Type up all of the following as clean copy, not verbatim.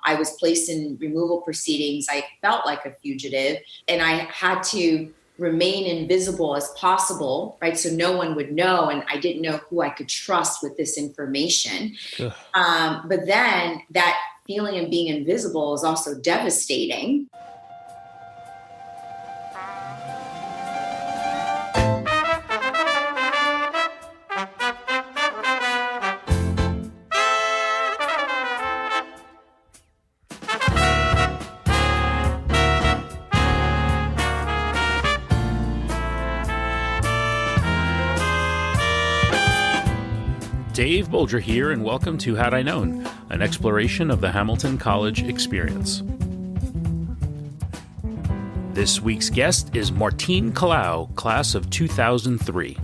I was placed in removal proceedings. I felt like a fugitive, and I had to remain invisible as possible, right? So no one would know, and I didn't know who I could trust with this information. Ugh. But then that feeling of being invisible is also devastating. Dave Bolger here, and welcome to Had I Known, an exploration of the Hamilton College experience. This week's guest is Martine Kalaw, class of 2003.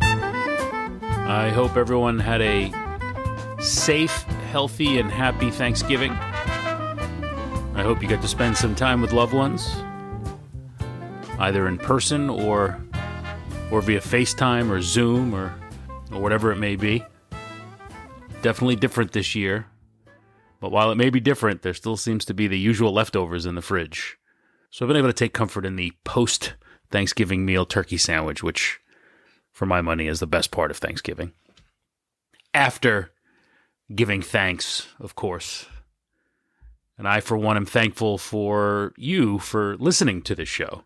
I hope everyone had a safe, healthy, and happy Thanksgiving. I hope you got to spend some time with loved ones, either in person or via FaceTime or Zoom or whatever it may be. Definitely different this year. But while it may be different, there still seems to be the usual leftovers in the fridge. So I've been able to take comfort in the post-Thanksgiving meal turkey sandwich, which, for my money, is the best part of Thanksgiving. After giving thanks, of course. And I, for one, am thankful for you for listening to this show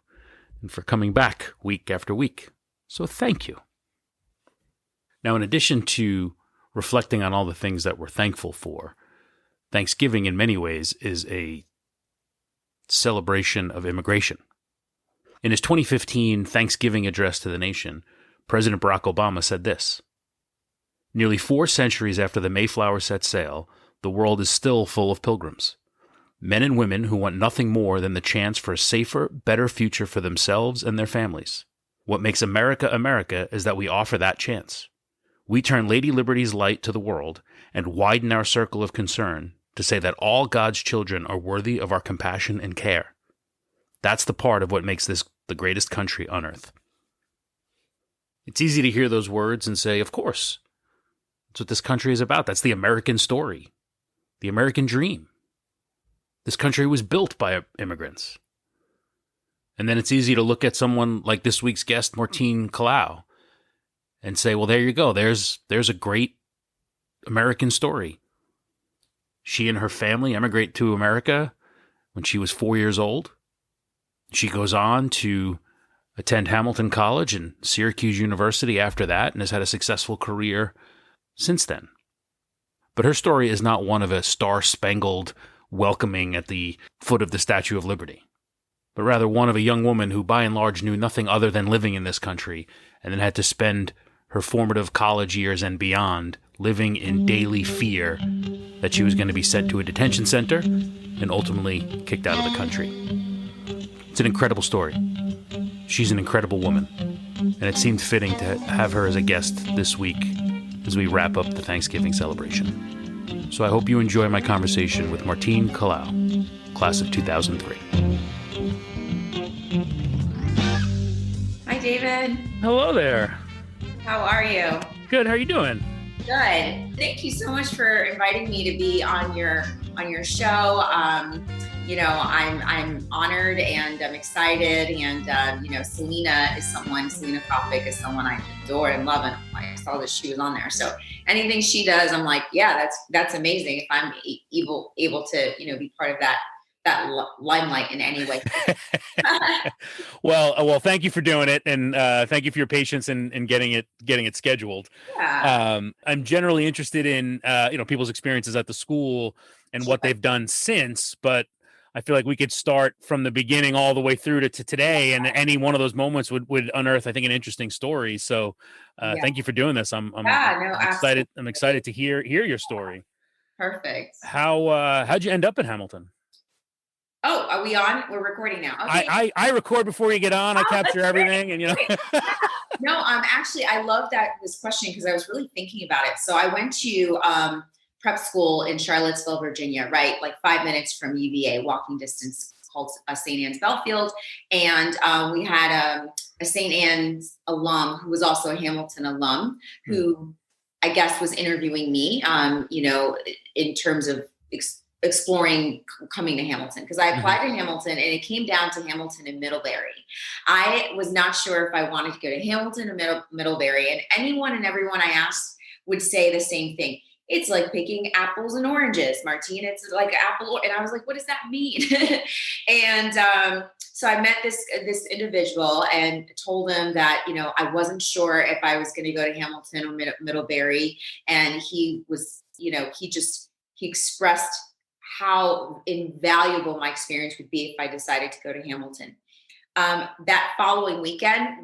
and for coming back week after week. So thank you. Now, in addition to reflecting on all the things that we're thankful for, Thanksgiving in many ways is a celebration of immigration. In his 2015 Thanksgiving address to the nation, President Barack Obama said this: "Nearly 4 centuries after the Mayflower set sail, the world is still full of pilgrims. Men and women who want nothing more than the chance for a safer, better future for themselves and their families. What makes America America is that we offer that chance. We turn Lady Liberty's light to the world and widen our circle of concern to say that all God's children are worthy of our compassion and care. That's the part of what makes this the greatest country on earth." It's easy to hear those words and say, of course, that's what this country is about. That's the American story, the American dream. This country was built by immigrants. And then it's easy to look at someone like this week's guest, Martine Kalaw, and say, well, there you go. There's a great American story. She and her family emigrate to America when she was 4 years old. She goes on to attend Hamilton College and Syracuse University after that and has had a successful career since then. But her story is not one of a star-spangled welcoming at the foot of the Statue of Liberty, but rather one of a young woman who by and large knew nothing other than living in this country and then had to spend her formative college years and beyond living in daily fear that she was going to be sent to a detention center and ultimately kicked out of the country. It's an incredible story. She's an incredible woman, and it seemed fitting to have her as a guest this week as we wrap up the Thanksgiving celebration. So I hope you enjoy my conversation with Martine Kalaw, class of 2003. Hi, David. Hello there. How are you? Good. How are you doing? Good. Thank you so much for inviting me to be on your show. I'm honored and I'm excited. And Selena Kopic is someone I adore and love, and I saw that she was on there. So anything she does, I'm like, yeah, that's amazing. If I'm able to be part of that limelight in any way. Well, thank you for doing it, and thank you for your patience in getting it scheduled. Yeah. I'm generally interested in people's experiences at the school and what they've done since, but I feel like we could start from the beginning all the way through to today, and any one of those moments would unearth, I think, an interesting story. So, thank you for doing this. I'm excited. Absolutely. I'm excited to hear your story. Perfect. How'd you end up in Hamilton? Oh, are we on? We're recording now. Okay. I record before you get on. I capture everything, and No, actually, I love this question because I was really thinking about it. So I went to prep school in Charlottesville, Virginia, right? Like 5 minutes from UVA, walking distance, called St. Anne's Belfield. And we had a St. Anne's alum who was also a Hamilton alum who I guess, was interviewing me, in terms of exploring coming to Hamilton, because I applied to Hamilton and it came down to Hamilton and Middlebury. I was not sure if I wanted to go to Hamilton or Middlebury, and anyone and everyone I asked would say the same thing. It's like picking apples and oranges, Martine. It's like apple. And I was like, what does that mean? And so I met this individual and told him that, I wasn't sure if I was going to go to Hamilton or Middlebury. And he was, he expressed how invaluable my experience would be if I decided to go to Hamilton. That following weekend,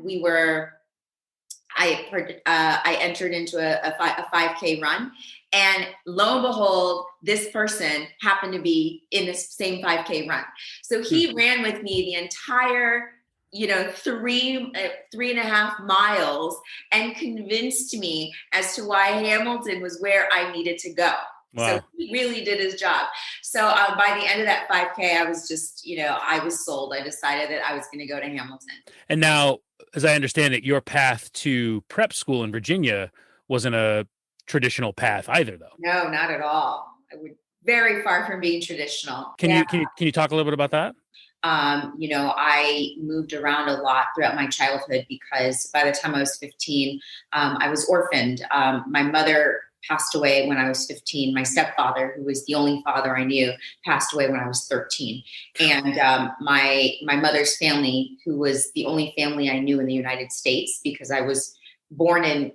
I entered into a 5K run, and lo and behold, this person happened to be in this same 5K run. So he ran with me the entire, 3.5 miles, and convinced me as to why Hamilton was where I needed to go. Wow. So he really did his job. So by the end of that 5K, I was just, I was sold. I decided that I was going to go to Hamilton. And now, as I understand it, your path to prep school in Virginia wasn't a traditional path either, though. No, not at all. I would very far from being traditional. Can you talk a little bit about that? I moved around a lot throughout my childhood because by the time I was 15, I was orphaned. My mother passed away when I was 15. My stepfather, who was the only father I knew, passed away when I was 13. And my mother's family, who was the only family I knew in the United States, because I was born in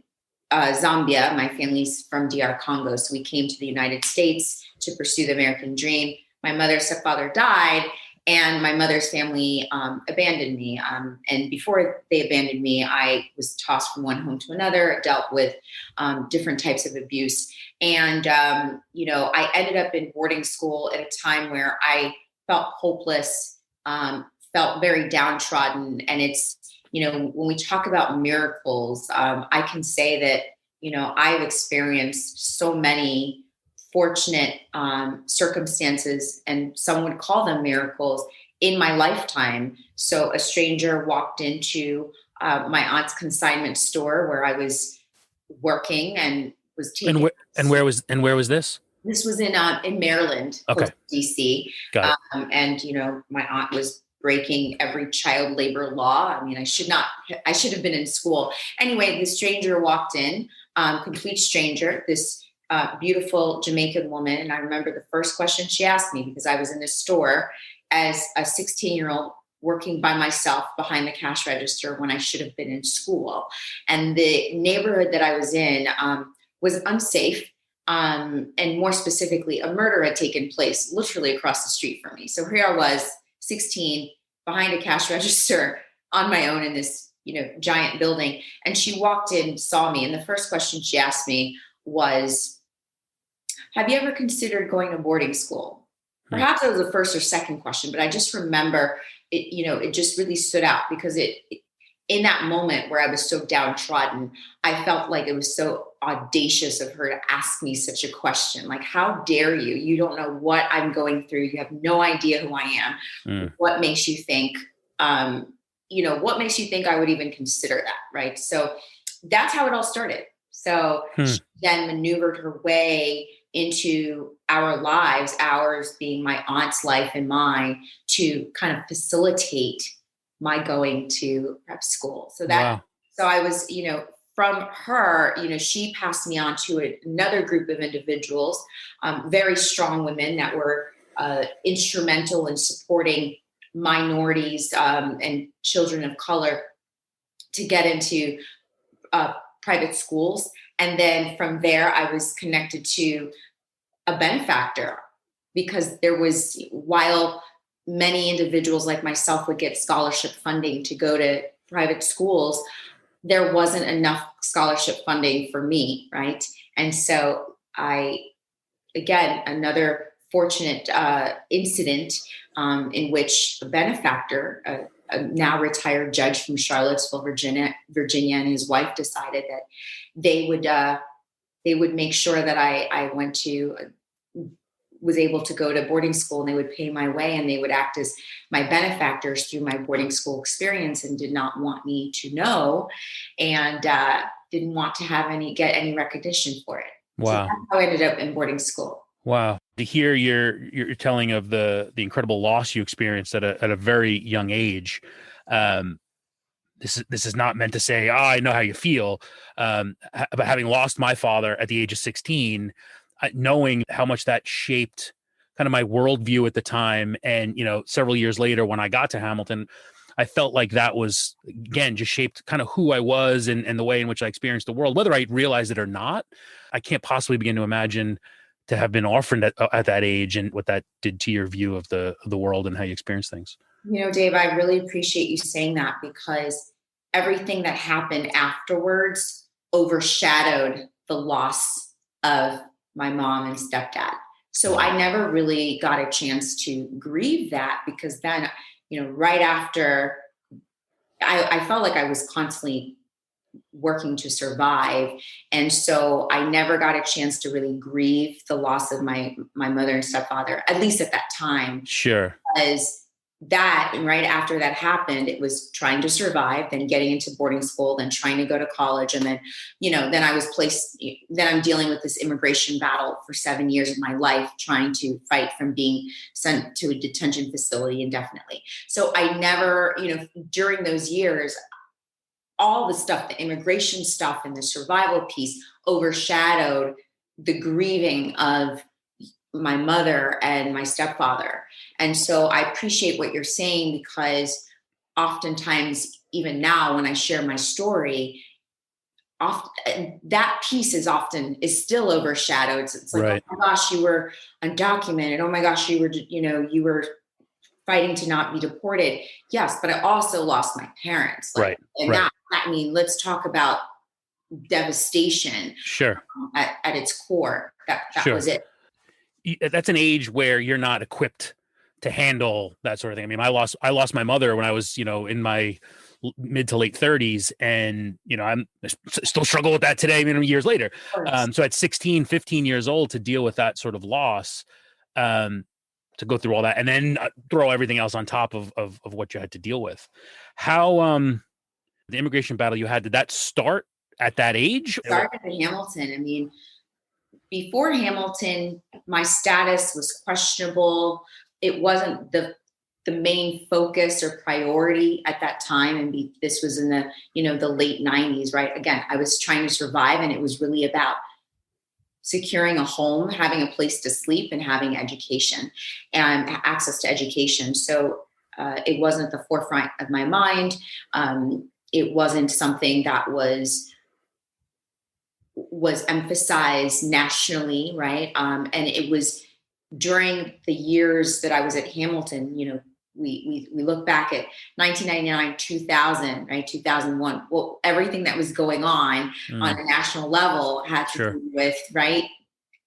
Zambia. My family's from DR Congo. So we came to the United States to pursue the American dream. My mother's stepfather died, and my mother's family abandoned me. And before they abandoned me, I was tossed from one home to another, dealt with different types of abuse. And, I ended up in boarding school at a time where I felt hopeless, felt very downtrodden. And it's, when we talk about miracles, I can say that, I've experienced so many fortunate circumstances, and some would call them miracles, in my lifetime. So a stranger walked into my aunt's consignment store where I was working and was taking. And where was this? This was in Maryland, okay. DC. Got it. And my aunt was breaking every child labor law. I mean, I should have been in school. Anyway, the stranger walked in, complete stranger, this beautiful Jamaican woman. And I remember the first question she asked me, because I was in the store as a 16-year-old working by myself behind the cash register when I should have been in school. And the neighborhood that I was in was unsafe. And more specifically, a murder had taken place literally across the street from me. So here I was, 16, behind a cash register on my own in this, giant building. And she walked in, saw me. And the first question she asked me was, have you ever considered going to boarding school? Perhaps it was the first or second question, but I just remember it, it just really stood out because in that moment where I was so downtrodden, I felt like it was so audacious of her to ask me such a question. Like, how dare you? You don't know what I'm going through. You have no idea who I am. What makes you think, what makes you think I would even consider that? Right. So that's how it all started. So she then maneuvered her way into our lives, ours being my aunt's life and mine, to kind of facilitate my going to prep school. So so I was, from her, she passed me on to another group of individuals, very strong women that were instrumental in supporting minorities and children of color to get into private schools. And then from there, I was connected to a benefactor, because there was, while many individuals like myself would get scholarship funding to go to private schools, there wasn't enough scholarship funding for me, right? And so again, another fortunate incident in which a benefactor, a now retired judge from Charlottesville, Virginia, and his wife decided that they would make sure that I was able to go to boarding school, and they would pay my way, and they would act as my benefactors through my boarding school experience, and did not want me to know. And didn't want to get any recognition for it. So Wow. that's how I ended up in boarding school. Wow. To hear your telling of the incredible loss you experienced at a very young age. Um, this is not meant to say, oh, I know how you feel. But having lost my father at the age of 16, knowing how much that shaped kind of my worldview at the time. And, several years later when I got to Hamilton, I felt like that was, again, just shaped kind of who I was and the way in which I experienced the world, whether I realized it or not. I can't possibly begin to imagine to have been orphaned at that age and what that did to your view of the world and how you experience things. Dave, I really appreciate you saying that, because everything that happened afterwards overshadowed the loss of my mom and stepdad. So I never really got a chance to grieve that, because then, right after, I felt like I was constantly working to survive. And so I never got a chance to really grieve the loss of my mother and stepfather, at least at that time. Sure. Because that, and right after that happened, it was trying to survive, then getting into boarding school, then trying to go to college. And then, then I was placed, then I'm dealing with this immigration battle for 7 years of my life, trying to fight from being sent to a detention facility indefinitely. So I never, during those years, all the stuff, the immigration stuff and the survival piece overshadowed the grieving of my mother and my stepfather. And so I appreciate what you're saying, because oftentimes, even now when I share my story, that piece is still overshadowed. It's like, Right. oh my gosh, you were undocumented. Oh my gosh, you were fighting to not be deported. Yes, but I also lost my parents. Right. And Right. I mean, let's talk about devastation. Sure. At its core. That Sure. was it. That's an age where you're not equipped to handle that sort of thing. I mean, I lost my mother when I was, in my mid to late 30s, and I'm still struggle with that today, years later. So at 16, 15 years old, to deal with that sort of loss, to go through all that, and then throw everything else on top of what you had to deal with. How the immigration battle you had, did that start at that age? Started in Hamilton. I mean, before Hamilton, my status was questionable. It wasn't the main focus or priority at that time. And this was in the late 90s, right? Again, I was trying to survive, and it was really about securing a home, having a place to sleep, and having education and access to education. So it wasn't the forefront of my mind. It wasn't something that was emphasized nationally, right? And it was during the years that I was at Hamilton. We look back at 1999, 2000, right? 2001. Well, everything that was going on a national level had to do with, right,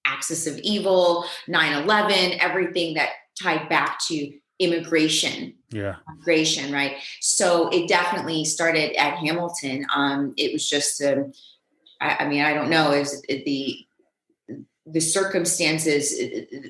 axis of evil, 9/11, everything that tied back to immigration. Yeah. Immigration, right? So it definitely started at Hamilton. It was just I mean, I don't know, is the circumstances,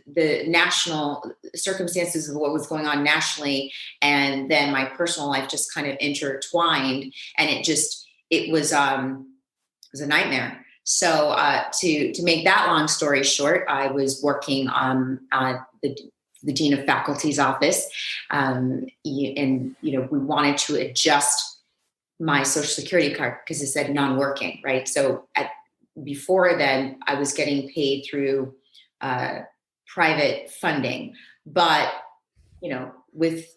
the national circumstances of what was going on nationally, and then my personal life just kind of intertwined, and it was a nightmare. So to make that long story short, I was working on the dean of faculty's office, and we wanted to adjust my social security card because it said non-working, right? So before then, I was getting paid through private funding, but with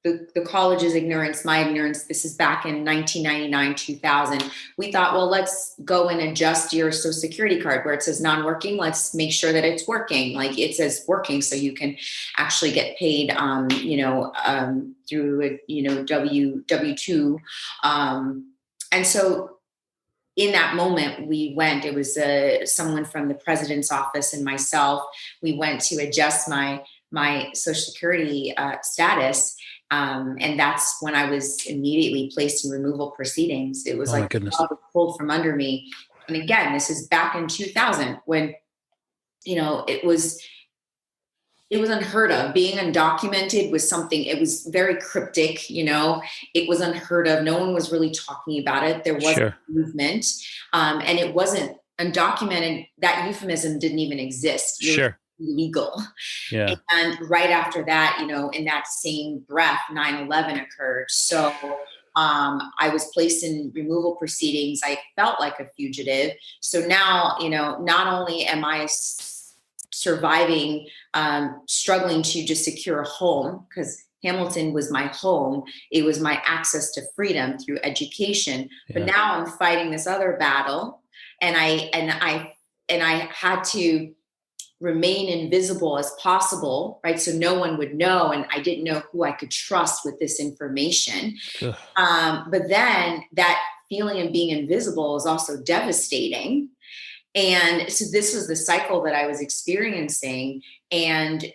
the college's ignorance, my ignorance, this is back in 1999, 2000. We thought, well, let's go and adjust your social security card where it says non-working. Let's make sure that it's working. Like it says working, so you can actually get paid, through a, W-2. And so in that moment, we went, it was someone from the president's office and myself, we went to adjust my social security status. And that's when I was immediately placed in removal proceedings. It was like the rug was pulled from under me. And again, this is back in 2000 when, it it was unheard of. Being undocumented was something, it was very cryptic, it was unheard of. No one was really talking about it. There wasn't Sure. a movement. And it wasn't undocumented. That euphemism didn't even exist. It was Sure. illegal. Yeah. And right after that, in that same breath, 9/11 occurred. So I was placed in removal proceedings. I felt like a fugitive. So now, not only am I surviving, struggling to just secure a home, because Hamilton was my home. It was my access to freedom through education. But Yeah. now I'm fighting this other battle, and I had to remain invisible as possible, right? So no one would know, and I didn't know who I could trust with this information. Ugh. But then that feeling of being invisible is also devastating. And so this was the cycle that I was experiencing. And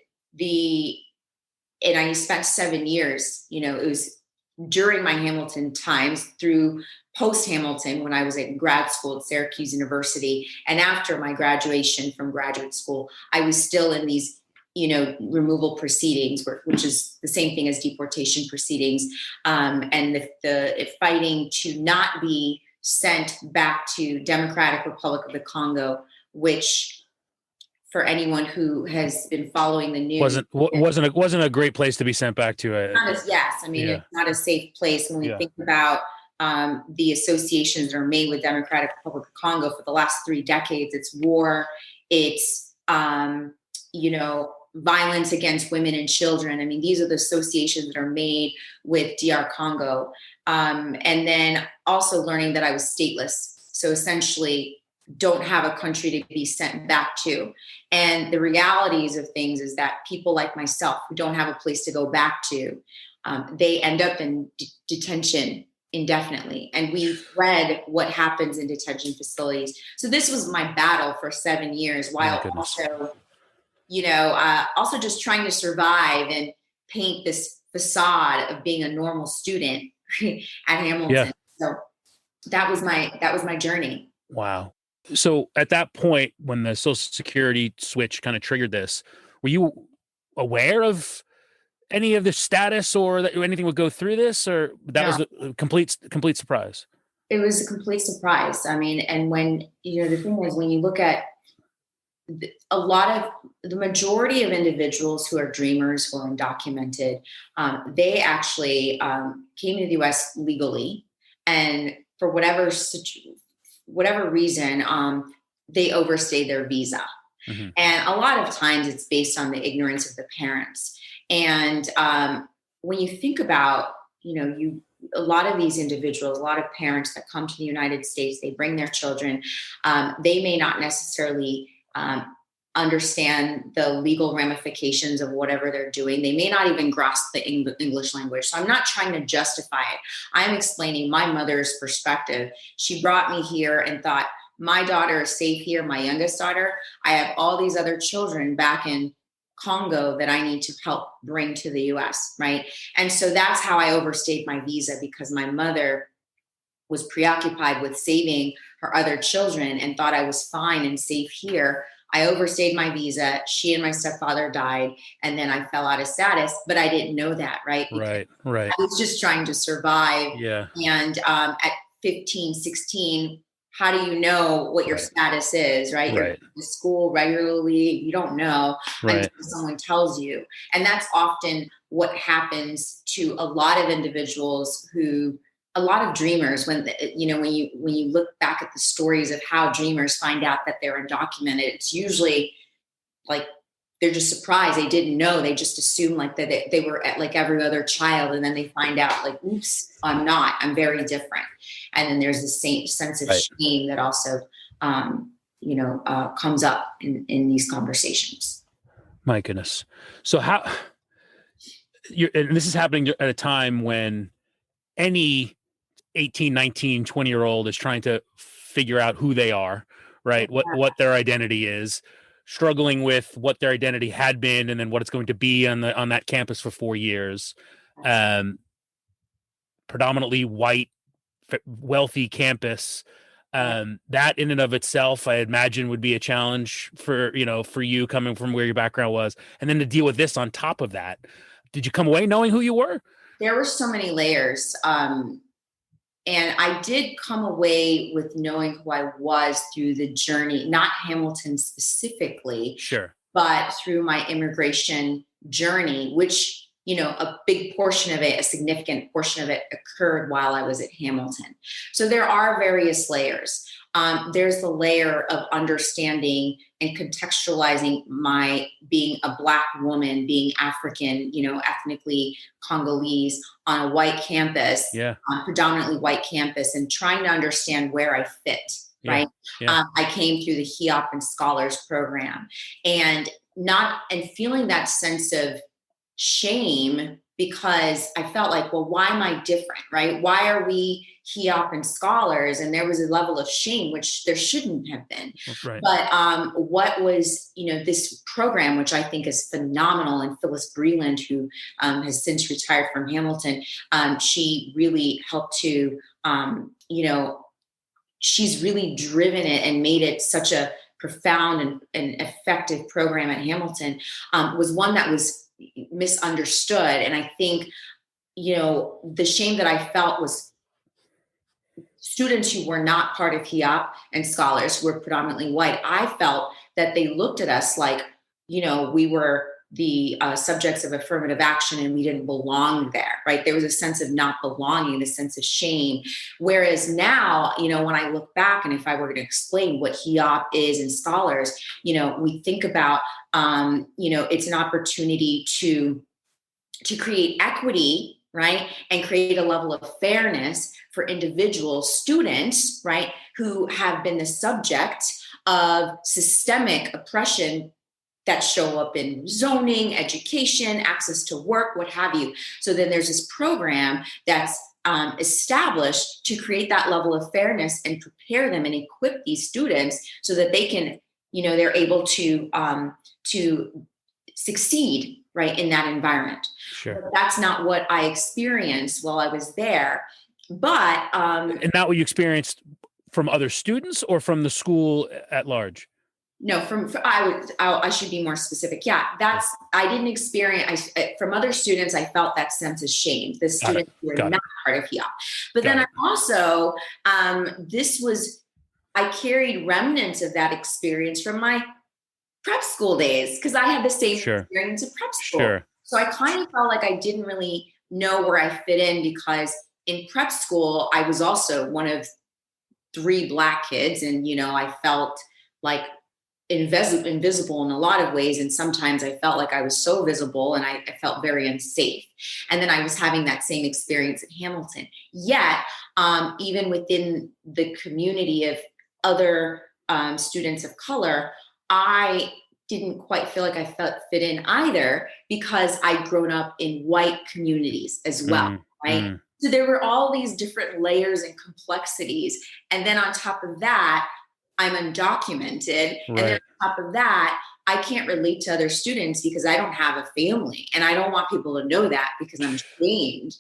I spent 7 years, it was during my Hamilton times, through post Hamilton, when I was in grad school at Syracuse University. And after my graduation from graduate school, I was still in these, removal proceedings, which is the same thing as deportation proceedings. And the fighting to not be sent back to Democratic Republic of the Congo, which, for anyone who has been following the news, wasn't a great place to be sent back to. Yes, it's not a safe place. When we think about the associations that are made with Democratic Republic of Congo for the last 3 decades, it's war, it's violence against women and children. These are the associations that are made with DR Congo. And then also learning that I was stateless. So essentially don't have a country to be sent back to. And the realities of things is that people like myself who don't have a place to go back to, they end up in detention indefinitely. And we've read what happens in detention facilities. So this was my battle for 7 years, while also, also just trying to survive and paint this facade of being a normal student at Hamilton. Yeah. So that was my journey. Wow. So at that point, when the Social Security switch kind of triggered this, were you aware of any of the status or that anything would go through this, or that was a complete surprise? It was a complete surprise. And when, the thing is, when you look at the majority of individuals who are dreamers, who are undocumented, they actually came to the U.S. legally, and for whatever reason, they overstayed their visa. Mm-hmm. And a lot of times it's based on the ignorance of the parents. And when you think about, a lot of these individuals, a lot of parents that come to the United States, they bring their children. They may not necessarily understand the legal ramifications of whatever they're doing. They may not even grasp the English language. So I'm not trying to justify it. I'm explaining my mother's perspective. She brought me here and thought, my daughter is safe here, my youngest daughter. I have all these other children back in Congo that I need to help bring to the US, right? And so that's how I overstayed my visa, because my mother was preoccupied with saving her other children and thought I was fine and safe here. I overstayed my visa. She and my stepfather died, and then I fell out of status, but I didn't know that, right? Right. I was just trying to survive. Yeah. And at 15, 16, how do you know what your status is, right? You're going to school regularly. You don't know until someone tells you. And that's often what happens to a lot of individuals a lot of dreamers, when you look back at the stories of how dreamers find out that they're undocumented, it's usually like they're just surprised. They didn't know. They just assume like that they were like every other child, and then they find out like, oops, I'm not. I'm very different. And then there's the same sense of shame that also, comes up in these conversations. My goodness. So and this is happening at a time when any 18, 19, 20-year-old is trying to figure out who they are, right? What their identity is, struggling with what their identity had been, and then what it's going to be on that campus for 4 years. Predominantly white, wealthy campus. That in and of itself, I imagine, would be a challenge for, for you coming from where your background was. And then to deal with this on top of that, did you come away knowing who you were? There were so many layers. And I did come away with knowing who I was through the journey, not Hamilton specifically, Sure. but through my immigration journey, which, a big portion of it, a significant portion of it occurred while I was at Hamilton. So there are various layers. There's the layer of understanding and contextualizing my being a Black woman, being African, ethnically Congolese on a white campus, Yeah. Predominantly white campus, and trying to understand where I fit, right? Yeah. I came through the HEOP and Scholars program, and feeling that sense of shame, because I felt like, well, why am I different, right? Why are we HEOP and Scholars? And there was a level of shame, which there shouldn't have been. Right. But what was, this program, which I think is phenomenal, and Phyllis Breland, who has since retired from Hamilton, she really helped to, she's really driven it and made it such a profound and effective program at Hamilton, was one that was misunderstood. And I think, the shame that I felt was students who were not part of HEOP and Scholars, who were predominantly white. I felt that they looked at us like, we were the subjects of affirmative action and we didn't belong there, right? There was a sense of not belonging, a sense of shame. Whereas now, when I look back, and if I were going to explain what HEOP is and Scholars, we think about, it's an opportunity to create equity, right? And create a level of fairness for individual students, right? Who have been the subject of systemic oppression that show up in zoning, education, access to work, what have you. So then there's this program that's established to create that level of fairness and prepare them and equip these students so that they can, they're able to succeed, right, in that environment. Sure. But that's not what I experienced while I was there. But and not what you experienced from other students or from the school at large? No, I should be more specific. Yeah, I didn't experience, from other students, I felt that sense of shame. The students who were not part of HEOP. But then I also, I carried remnants of that experience from my prep school days, because I had the same experience in prep school. Sure. So I kind of felt like I didn't really know where I fit in, because in prep school, I was also one of 3 Black kids. And, I felt like invisible in a lot of ways. And sometimes I felt like I was so visible and I felt very unsafe. And then I was having that same experience at Hamilton. Yet, even within the community of other students of color, I didn't quite feel like I fit in either, because I'd grown up in white communities as well, right? So there were all these different layers and complexities. And then on top of that, I'm undocumented. Right. And then on top of that, I can't relate to other students because I don't have a family. And I don't want people to know that, because I'm ashamed.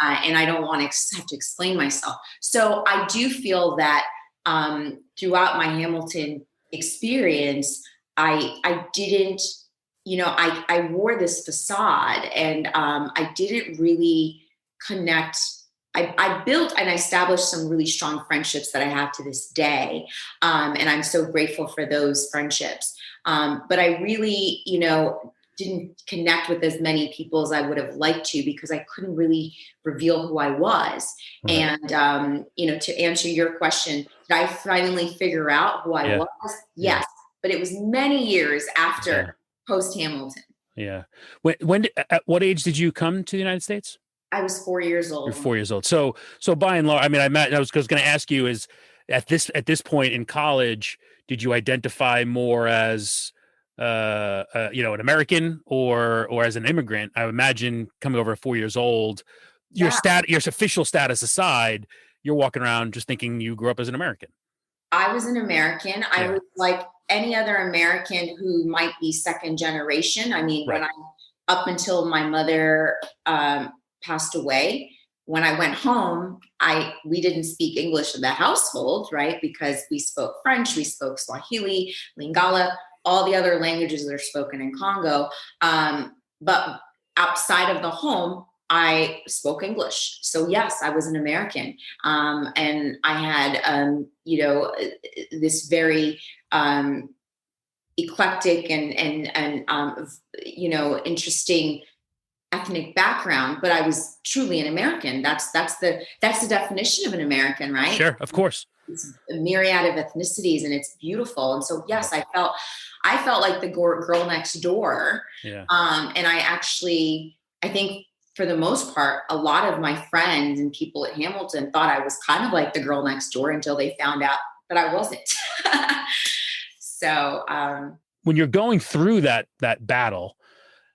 And I don't want to have to explain myself. So I do feel that throughout my Hamilton experience, I didn't, I wore this facade, and I didn't really connect. I built and I established some really strong friendships that I have to this day. And I'm so grateful for those friendships. But I really, didn't connect with as many people as I would have liked to, because I couldn't really reveal who I was. Right. And, to answer your question, did I finally figure out who I was? Yes. But it was many years after post Hamilton. Yeah. At what age did you come to the United States? I was 4 years old. You're 4 years old. So by and large, I mean, I was going to ask you, is at this point in college, did you identify more as, an American or as an immigrant? I imagine coming over at 4 years old, your official status aside, you're walking around just thinking you grew up as an American. I was an American. I was like any other American who might be second generation. I mean, when up until my mother passed away, when I went home, we didn't speak English in the household, right? Because we spoke French, we spoke Swahili, Lingala, all the other languages that are spoken in Congo. But outside of the home, I spoke English. So yes, I was an American. And I had, this very eclectic and interesting ethnic background, but I was truly an American. That's the definition of an American, right? Sure, of course. It's a myriad of ethnicities, and it's beautiful. And so, yes, I felt like the girl next door. Yeah. And I think for the most part, a lot of my friends and people at Hamilton thought I was kind of like the girl next door until they found out that I wasn't. So, when you're going through that battle,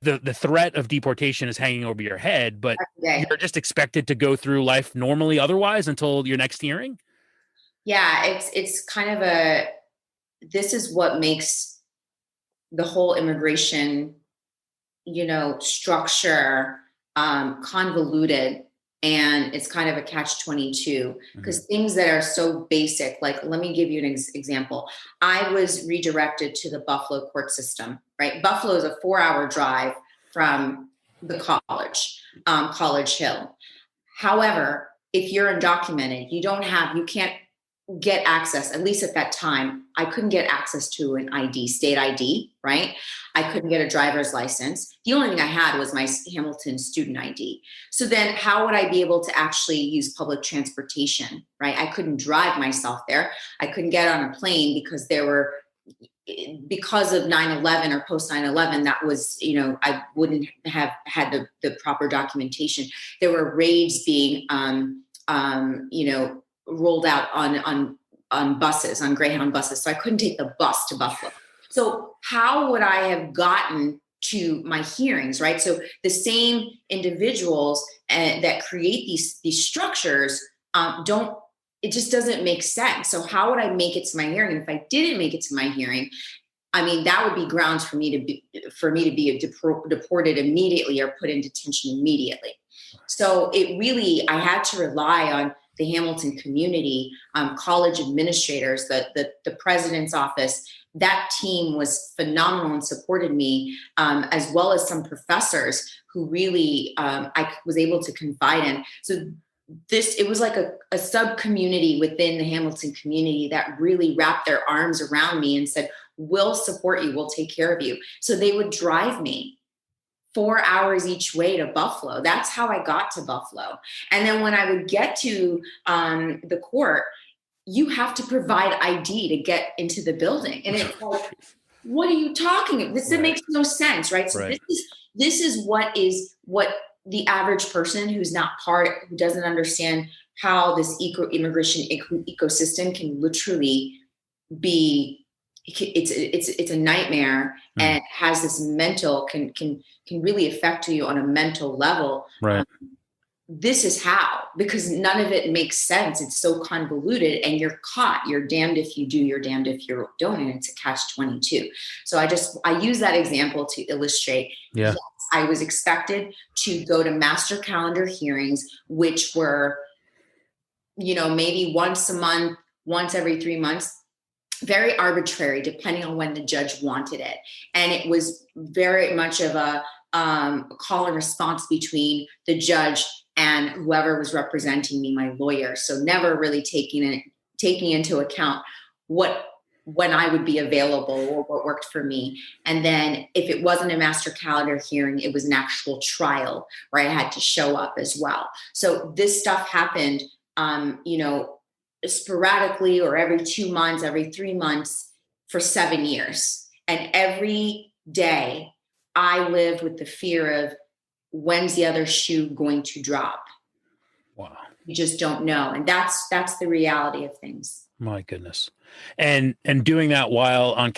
the threat of deportation is hanging over your head, but you're just expected to go through life normally otherwise until your next hearing? Yeah, it's kind of this is what makes the whole immigration, structure convoluted, and it's kind of a catch-22 because things that are so basic, like, let me give you an example. I was redirected to the Buffalo court system, right? Buffalo is a 4-hour drive from the College Hill. However, if you're undocumented, you can't get access, at least at that time, I couldn't get access to an ID, state ID, right? I couldn't get a driver's license. The only thing I had was my Hamilton student ID. So then how would I be able to actually use public transportation, right? I couldn't drive myself there. I couldn't get on a plane because because of 9/11 or post 9/11, that was, I wouldn't have had the proper documentation. There were raids being, rolled out on buses, on Greyhound buses. So I couldn't take the bus to Buffalo. So how would I have gotten to my hearings, right? So the same individuals that create these structures it just doesn't make sense. So how would I make it to my hearing? And if I didn't make it to my hearing, I mean, that would be grounds for me to be deported immediately or put in detention immediately. So I had to rely on the Hamilton community, college administrators, the president's office. That team was phenomenal and supported me, as well as some professors who really I was able to confide in. So it was like a sub community within the Hamilton community that really wrapped their arms around me and said, we'll support you, we'll take care of you. So they would drive me 4 hours each way to Buffalo. That's how I got to Buffalo. And then when I would get to the court, you have to provide ID to get into the building. And it's like, what are you talking about? It makes no sense, right? So this is what the average person who doesn't understand how this immigration ecosystem can literally be. It's a nightmare, and it has this mental can really affect you on a mental level. Right. This is how, because none of it makes sense. It's so convoluted, and you're caught. You're damned if you do, you're damned if you don't, and it's a catch-22. So I use that example to illustrate. Yeah. Yes, I was expected to go to master calendar hearings, which were, maybe once a month, once every 3 months. Very arbitrary, depending on when the judge wanted it. And it was very much of a call and response between the judge and whoever was representing me, my lawyer. So never really taking into account when I would be available or what worked for me. And then if it wasn't a master calendar hearing, it was an actual trial where I had to show up as well. So this stuff happened, sporadically, or every 2 months, every 3 months for 7 years. And every day I lived with the fear of, when's the other shoe going to drop? Wow. You just don't know. And that's the reality of things. My goodness. And doing that while on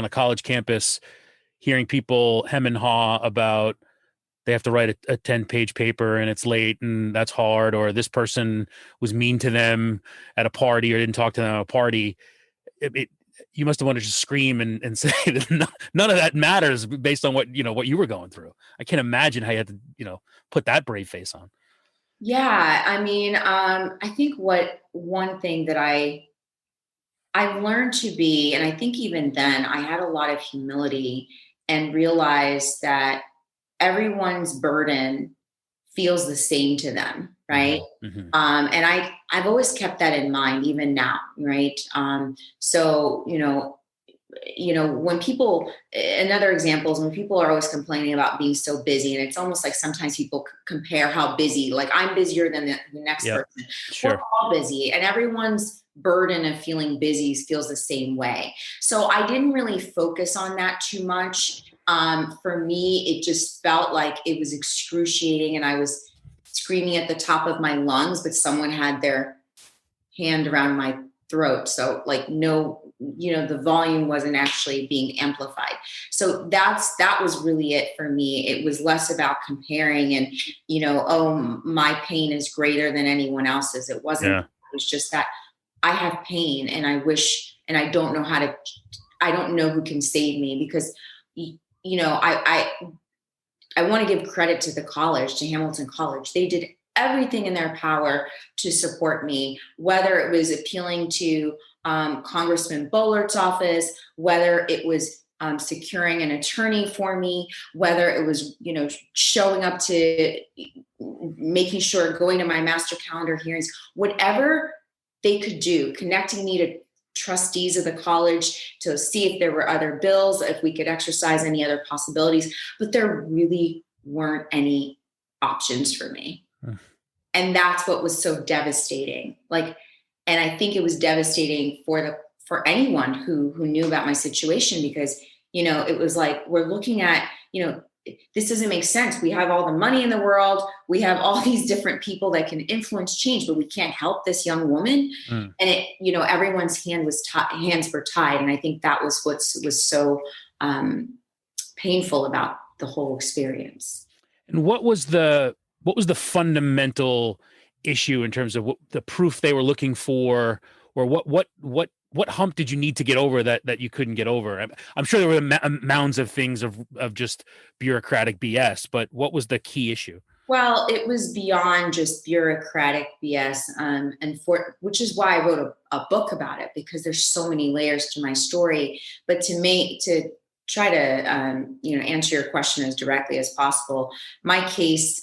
a college campus, hearing people hem and haw about they have to write a 10-page paper and it's late and that's hard, or this person was mean to them at a party or didn't talk to them at a party. You must have wanted to just scream and say that none of that matters based on what you were going through. I can't imagine how you had to, put that brave face on. Yeah, I mean, I think what one thing that I learned to be, and I think even then I had a lot of humility and realized that everyone's burden feels the same to them, right? Hmm. Hmm. And I've always kept that in mind, even now, right? So when people, another example is when people are always complaining about being so busy, and it's almost like sometimes people compare how busy, like I'm busier than the next Yep. person. We're Sure. all busy, and everyone's burden of feeling busy feels the same way. So I didn't really focus on that too much. For me, it just felt like it was excruciating, and I was screaming at the top of my lungs, but someone had their hand around my throat. So like no, the volume wasn't actually being amplified. So that was really it for me. It was less about comparing and, oh, my pain is greater than anyone else's. It wasn't, Yeah. it was just that I have pain and I wish, and I don't know who can save me because, I want to give credit to the college, to Hamilton College. They did everything in their power to support me, whether it was appealing to Congressman Bollert's office, whether it was securing an attorney for me, whether it was, showing up to making sure going to my master calendar hearings, whatever they could do, connecting me to trustees of the college to see if there were other bills, if we could exercise any other possibilities, but there really weren't any options for me. Mm. And that's what was so devastating. Like, and I think it was devastating for anyone who knew about my situation because, it was like, we're looking at, this doesn't make sense. We have all the money in the world. We have all these different people that can influence change, but we can't help this young woman. Mm. And everyone's hands were tied. And I think that was what was so painful about the whole experience. And what was the fundamental issue in terms of the proof they were looking for, or what hump did you need to get over that you couldn't get over? I'm sure there were mounds of things of just bureaucratic BS, but what was the key issue? Well, it was beyond just bureaucratic BS, which is why I wrote a book about it because there's so many layers to my story. But to try to answer your question as directly as possible, my case,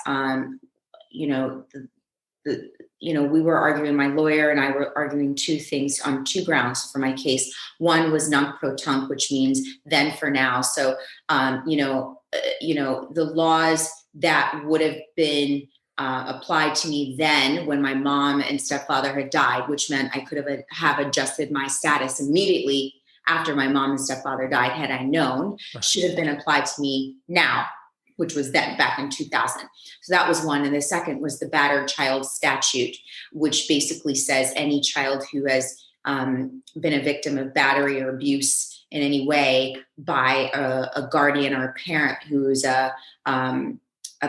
the we were arguing, my lawyer and I were arguing two things on two grounds for my case. One was nunc pro tunc, which means then for now. So the laws that would have been applied to me then when my mom and stepfather had died, which meant I could have adjusted my status immediately after my mom and stepfather died, had I known, should have been applied to me now, which was then back in 2000. So that was one. And the second was the battered child statute, which basically says any child who has been a victim of battery or abuse in any way by a guardian or a parent who's a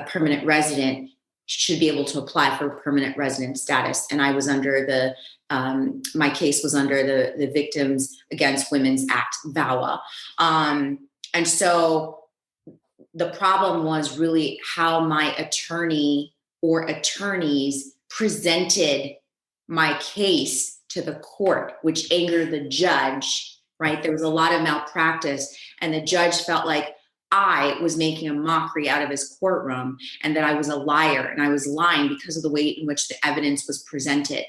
permanent resident should be able to apply for permanent resident status. And I was under my case was under the Victims Against Women's Act, VAWA. And so the problem was really how my attorney or attorneys presented my case to the court, which angered the judge, right? There was a lot of malpractice, and the judge felt like I was making a mockery out of his courtroom and that I was a liar and I was lying because of the way in which the evidence was presented.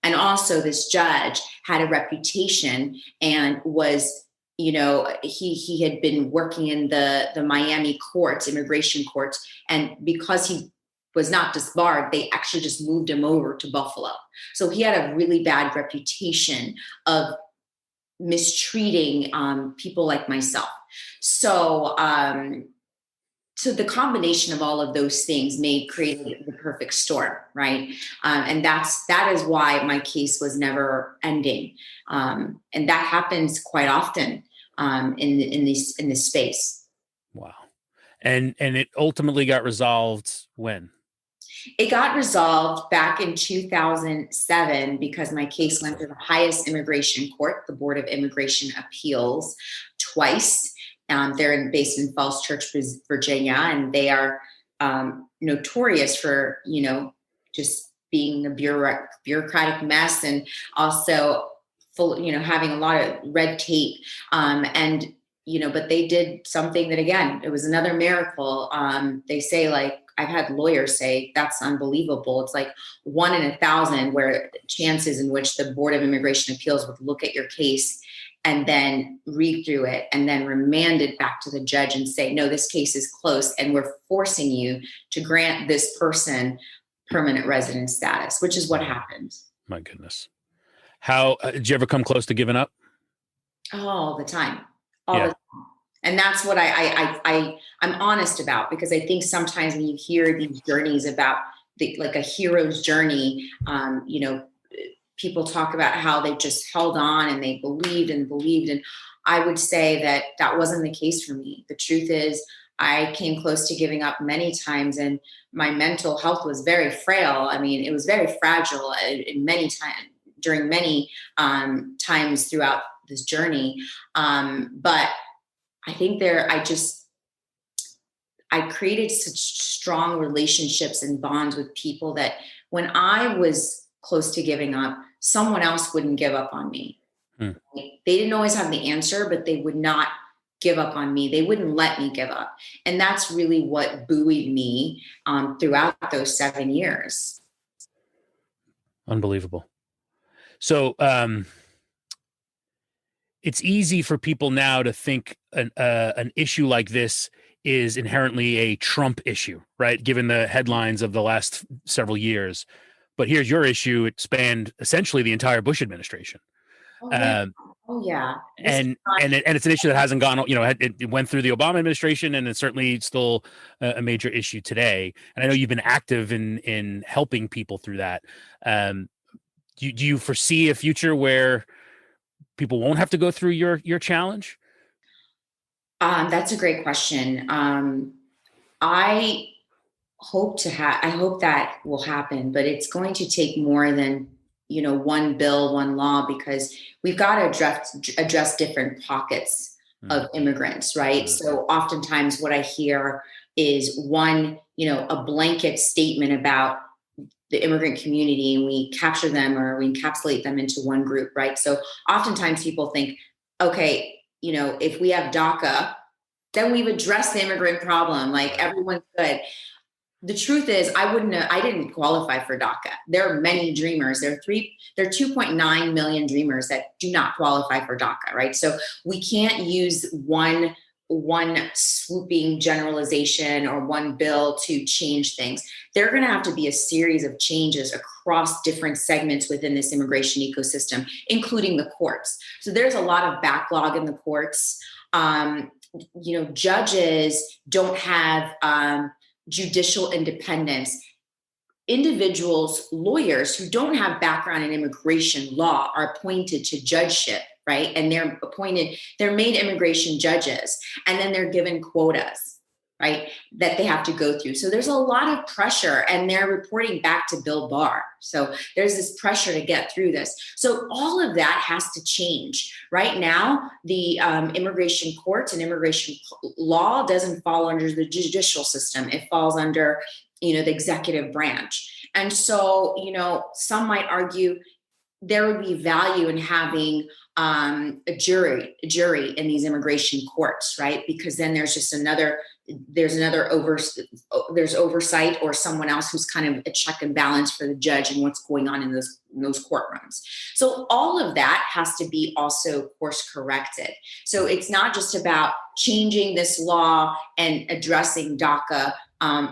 And also, this judge had a reputation and was, he had been working in the Miami courts, immigration courts, and because he was not disbarred, they actually just moved him over to Buffalo. So he had a really bad reputation of mistreating people like myself. So, so the combination of all of those things created the perfect storm, right? And that is why my case was never ending, and that happens quite often in this space. Wow. And it ultimately got resolved when? It got resolved back in 2007 because my case went to the highest immigration court, the Board of Immigration Appeals, twice. They're based in Falls Church, Virginia, and they are notorious for, just being a bureaucratic mess, and also full, having a lot of red tape. And, but they did something that, again, it was another miracle. They say, like, I've had lawyers say that's unbelievable. It's like 1 in 1,000 where chances in which the Board of Immigration Appeals would look at your case and then read through it and then remand it back to the judge and say, no, this case is close, and we're forcing you to grant this person permanent resident status, which is what happened. My goodness. How did you ever come close to giving up? All the time. The time. And that's what I'm honest about, because I think sometimes when you hear these journeys about like a hero's journey, people talk about how they just held on and they believed. And I would say that that wasn't the case for me. The truth is, I came close to giving up many times, and my mental health was very frail. I mean, it was very fragile in many times, during many times throughout this journey. But I think I created such strong relationships and bonds with people that when I was close to giving up, someone else wouldn't give up on me. They didn't always have the answer, but they would not give up on me. They wouldn't let me give up. And that's really what buoyed me throughout those 7 years. Unbelievable. So it's easy for people now to think an issue like this is inherently a Trump issue, right? Given the headlines of the last several years. But here's your issue. It spanned essentially the entire Bush administration. Oh, yeah. And it's an issue that hasn't gone, it went through the Obama administration, and it's certainly still a major issue today. And I know you've been active in helping people through that. Do you foresee a future where people won't have to go through your challenge? That's a great question. I hope that will happen, but it's going to take more than, one bill, one law, because we've got to address different pockets of immigrants, right? So oftentimes what I hear is a blanket statement about the immigrant community, and we capture them or we encapsulate them into one group, right? So oftentimes people think, okay, if we have DACA, then we've addressed the immigrant problem, like everyone's good. The truth is, I didn't qualify for DACA. There are many dreamers. There are 2.9 million dreamers that do not qualify for DACA, right? So we can't use one swooping generalization or one bill to change things. There are going to have to be a series of changes across different segments within this immigration ecosystem, including the courts. So there's a lot of backlog in the courts. Judges don't have judicial independence. Individuals, lawyers who don't have background in immigration law are appointed to judgeship, right? And they're made immigration judges, and then they're given quotas, right, that they have to go through. So there's a lot of pressure, and they're reporting back to Bill Barr. So there's this pressure to get through this. So all of that has to change. Right now, the immigration courts and immigration law doesn't fall under the judicial system. It falls under, the executive branch. And so, some might argue there would be value in having a jury in these immigration courts, right? Because then there's just there's oversight, or someone else who's kind of a check and balance for the judge and what's going on in those courtrooms. So all of that has to be also course corrected. So it's not just about changing this law and addressing DACA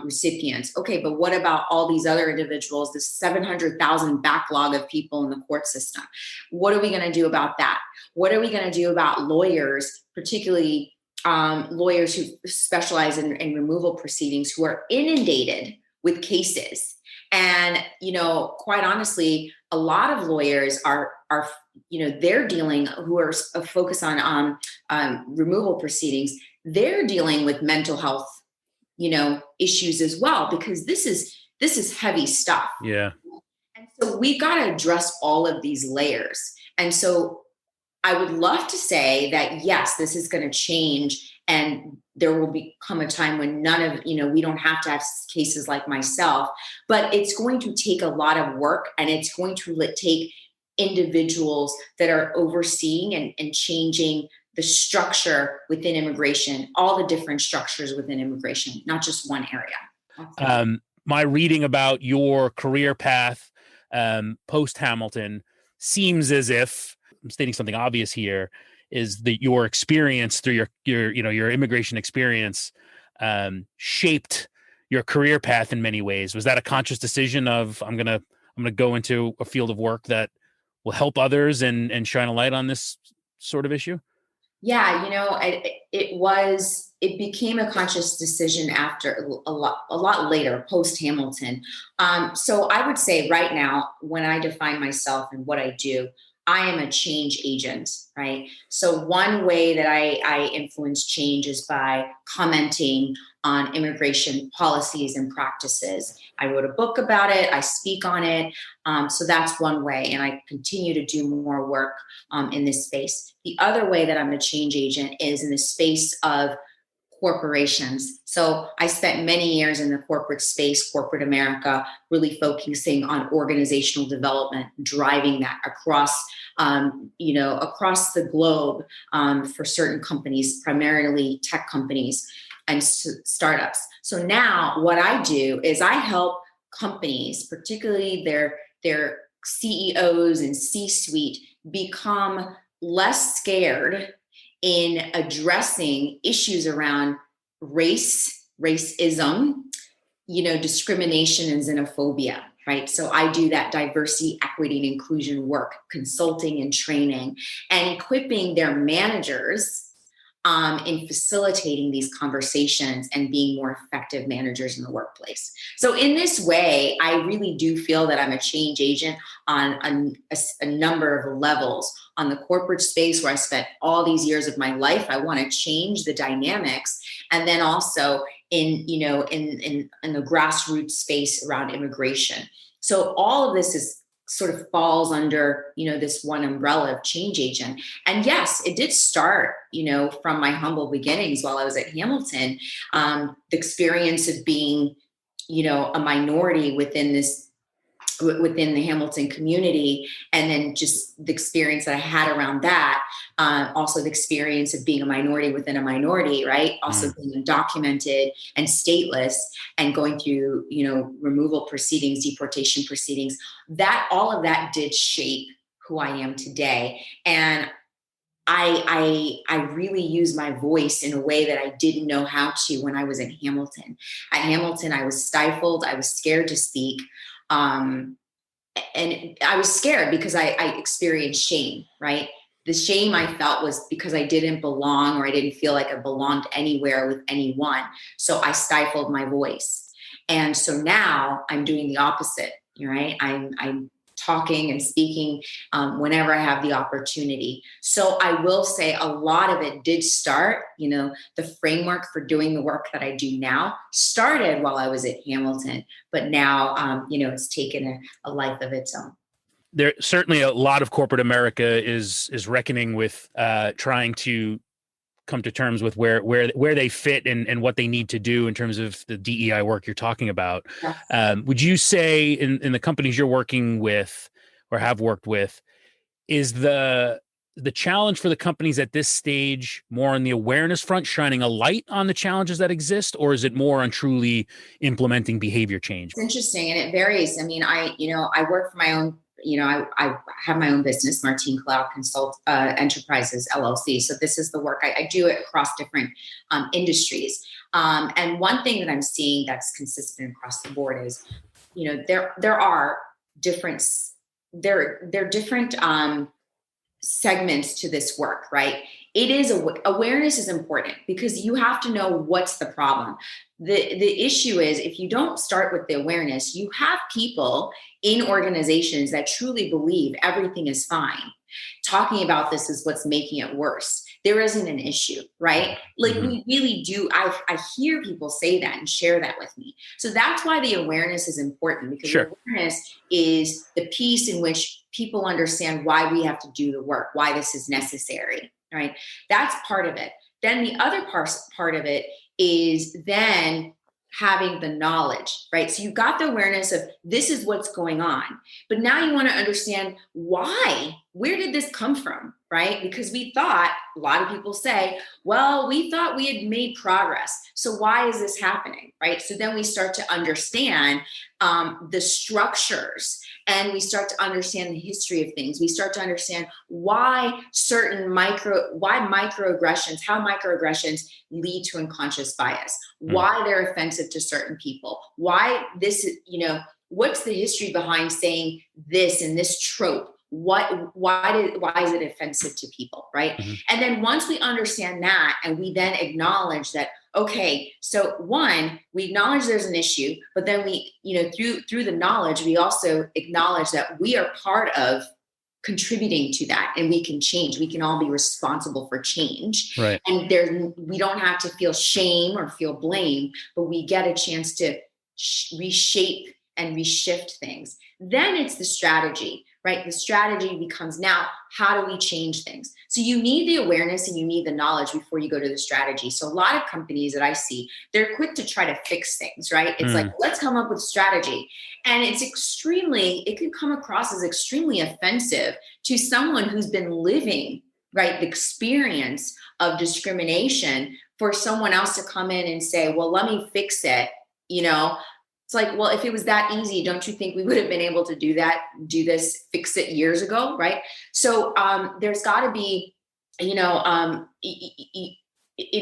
recipients. Okay, but what about all these other individuals, this 700,000 backlog of people in the court system? What are we going to do about that? What are we going to do about lawyers, particularly lawyers who specialize in removal proceedings, who are inundated with cases? And, quite honestly, a lot of lawyers are they're dealing, who are focused on removal proceedings, they're dealing with mental health issues as well, because this is heavy stuff. Yeah. And so we've got to address all of these layers. And so I would love to say that, yes, this is going to change, And there will become a time when none of, we don't have to have cases like myself, but it's going to take a lot of work, and it's going to take individuals that are overseeing and changing the structure within immigration, all the different structures within immigration, not just one area. My reading about your career path post Hamilton seems as if I'm stating something obvious here, is that your experience through your immigration experience shaped your career path in many ways. Was that a conscious decision of I'm gonna go into a field of work that will help others and shine a light on this sort of issue? Yeah, it became a conscious decision after a lot later, post Hamilton. So I would say right now, when I define myself and what I do, I am a change agent, right? So one way that I influence change is by commenting on immigration policies and practices. I wrote a book about it. I speak on it. So that's one way. And I continue to do more work in this space. The other way that I'm a change agent is in the space of corporations. So I spent many years in the corporate space, corporate America, really focusing on organizational development, driving that across, across the globe for certain companies, primarily tech companies and startups. So now what I do is I help companies, particularly their CEOs and C-suite, become less scared in addressing issues around racism, discrimination and xenophobia, right? So I do that diversity, equity, and inclusion work, consulting and training, and equipping their managers in facilitating these conversations and being more effective managers in the workplace. So in this way, I really do feel that I'm a change agent on a number of levels. On the corporate space, where I spent all these years of my life, I want to change the dynamics, and then also in the grassroots space around immigration. So all of this is sort of falls under, this one umbrella of change agent. And yes, it did start, from my humble beginnings while I was at Hamilton, the experience of being, a minority within the Hamilton community, and then just the experience that I had around that. Also the experience of being a minority within a minority, right? Also being undocumented and stateless and going through, removal proceedings, deportation proceedings, that all of that did shape who I am today. And I really use my voice in a way that I didn't know how to when I was in Hamilton. At Hamilton, I was stifled. I was scared to speak. And I was scared because I experienced shame, right? The shame I felt was because I didn't belong, or I didn't feel like I belonged anywhere with anyone. So I stifled my voice. And so now I'm doing the opposite, right? I'm talking and speaking whenever I have the opportunity. So I will say a lot of it did start, the framework for doing the work that I do now started while I was at Hamilton, but now, it's taken a life of its own. There certainly a lot of corporate America is reckoning with trying to come to terms with where they fit and what they need to do in terms of the DEI work you're talking about. Yes. Would you say in the companies you're working with or have worked with, is the challenge for the companies at this stage more on the awareness front, shining a light on the challenges that exist, or is it more on truly implementing behavior change? It's interesting, and it varies. I mean, I work for my own, I have my own business, Martine Kalaw Enterprises LLC. So this is the work I do it across different industries. And one thing that I'm seeing that's consistent across the board is, there are different segments to this work, right? It is awareness is important because you have to know what's the problem. The issue is, if you don't start with the awareness, you have people in organizations that truly believe everything is fine. Talking about this is what's making it worse. There isn't an issue, right? Like we really do. I hear people say that and share that with me. So that's why the awareness is important, because awareness is the piece in which people understand why we have to do the work, why this is necessary, right? That's part of it. Then the other part of it is then having the knowledge, right? So you got the awareness of this is what's going on, but now you want to understand why, where did this come from, right? Because we thought, a lot of people say, well, we thought we had made progress. So why is this happening, right? So then we start to understand the structures, and we start to understand the history of things. We start to understand why microaggressions, how microaggressions lead to unconscious bias, why they're offensive to certain people, why this is, what's the history behind saying this and this trope? Why is it offensive to people, right? Mm-hmm. And then once we understand that, and we then acknowledge that, okay, so one, we acknowledge there's an issue, but then we, through the knowledge, we also acknowledge that we are part of contributing to that, and we can change. We can all be responsible for change, right? And we don't have to feel shame or feel blame, but we get a chance to reshape and reshift things. Then it's the strategy, right? The strategy becomes, now, how do we change things? So you need the awareness and you need the knowledge before you go to the strategy. So a lot of companies that I see, they're quick to try to fix things, right? It's like, let's come up with strategy. And it can come across as extremely offensive to someone who's been living, right, the experience of discrimination, for someone else to come in and say, well, let me fix it. It's like, well, if it was that easy, don't you think we would have been able to do this, fix it years ago, right? So there's got to be, in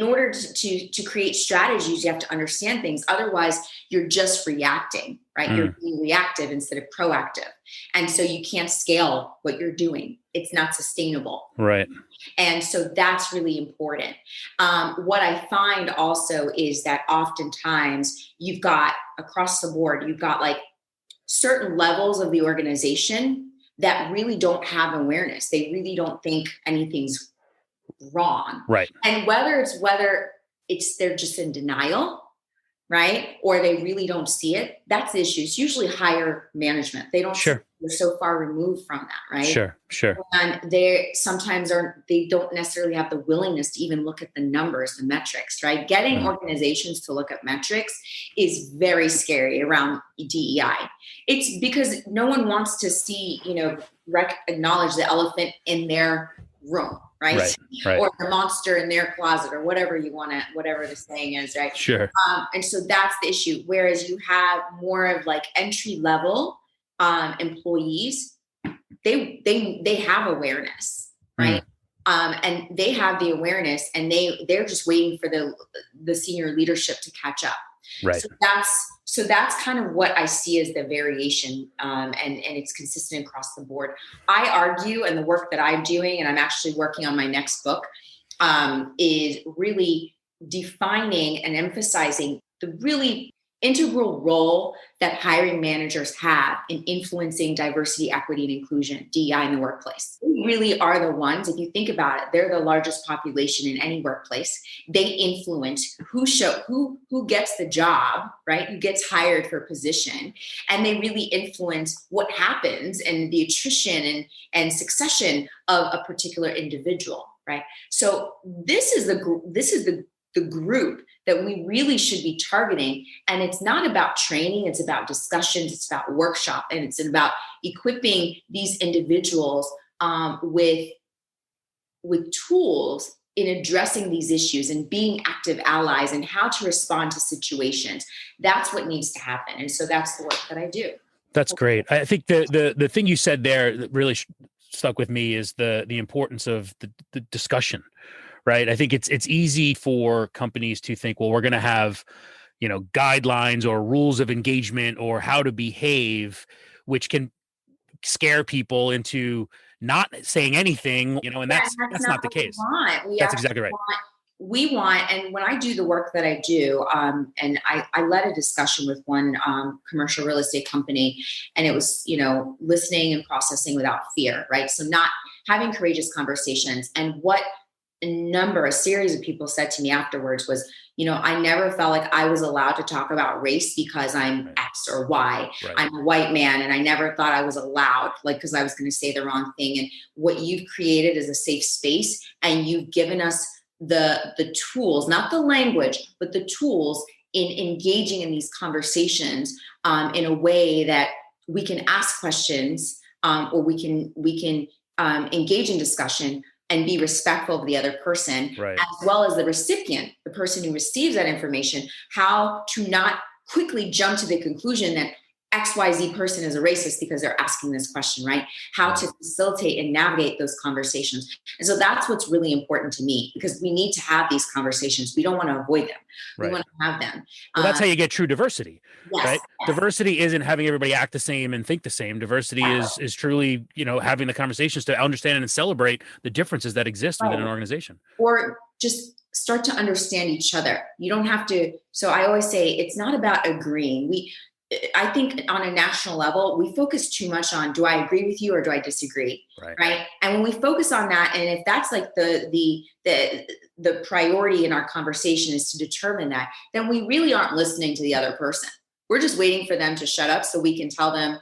order to create strategies, you have to understand things. Otherwise, you're just reacting, right? You're being reactive instead of proactive. And so you can't scale what you're doing. It's not sustainable. Right. And so that's really important. What I find also is that oftentimes you've got, across the board, you've got like certain levels of the organization that really don't have awareness. They really don't think anything's wrong. Right. And whether it's they're just in denial, right? Or they really don't see it. That's the issue. It's usually higher management. They don't, sure. They're so far removed from that, right? Sure. And they sometimes they don't necessarily have the willingness to even look at the numbers, the metrics, right? Getting organizations to look at metrics is very scary around DEI. It's because no one wants to see, acknowledge the elephant in their room, right? Or the monster in their closet, or whatever whatever the saying is, right? Sure. And so that's the issue. Whereas you have more of like entry level employees, they have awareness, right? And they have the awareness, and they're just waiting for the senior leadership to catch up. Right. So that's kind of what I see as the variation, and it's consistent across the board. I argue, and the work that I'm doing, and I'm actually working on my next book, is really defining and emphasizing the really integral role that hiring managers have in influencing diversity, equity, and inclusion, DEI, in the workplace. They really are the ones, if you think about it, they're the largest population in any workplace. They influence who gets the job, right? Who gets hired for a position. And they really influence what happens and the attrition and succession of a particular individual, right? So this is the group that we really should be targeting. And it's not about training, it's about discussions, it's about workshop, and it's about equipping these individuals with tools in addressing these issues and being active allies and how to respond to situations. That's what needs to happen. And so that's the work that I do. That's great. I think the thing you said there that really stuck with me is the importance of the discussion. Right. I think it's easy for companies to think, well, we're going to have, guidelines or rules of engagement or how to behave, which can scare people into not saying anything, and that's not the case. That's exactly right. We want, and when I do the work that I do, and I led a discussion with one commercial real estate company, and it was, listening and processing without fear, right? So not having courageous conversations. And what a series of people said to me afterwards was, I never felt like I was allowed to talk about race because I'm X or Y. Right. I'm a white man, and I never thought I was allowed, because I was going to say the wrong thing. And what you've created is a safe space, and you've given us the tools, not the language, but the tools in engaging in these conversations in a way that we can ask questions, or we can engage in discussion and be respectful of the other person, Right. as well as the recipient, the person who receives that information, how to not quickly jump to the conclusion that XYZ person is a racist because they're asking this question, right? How to facilitate and navigate those conversations. And so that's what's really important to me, because we need to have these conversations. We don't want to avoid them. We Right. want to have them. Well, that's how you get true diversity, Yes, right? yes. Diversity isn't having everybody act the same and think the same. Diversity is truly, having the conversations to understand and celebrate the differences that exist within an organization. Or just start to understand each other. You don't have to. So I always say it's not about agreeing. I think on a national level, we focus too much on, do I agree with you or do I disagree? Right. And when we focus on that, and if that's like the priority in our conversation is to determine that, then we really aren't listening to the other person. We're just waiting for them to shut up so we can tell them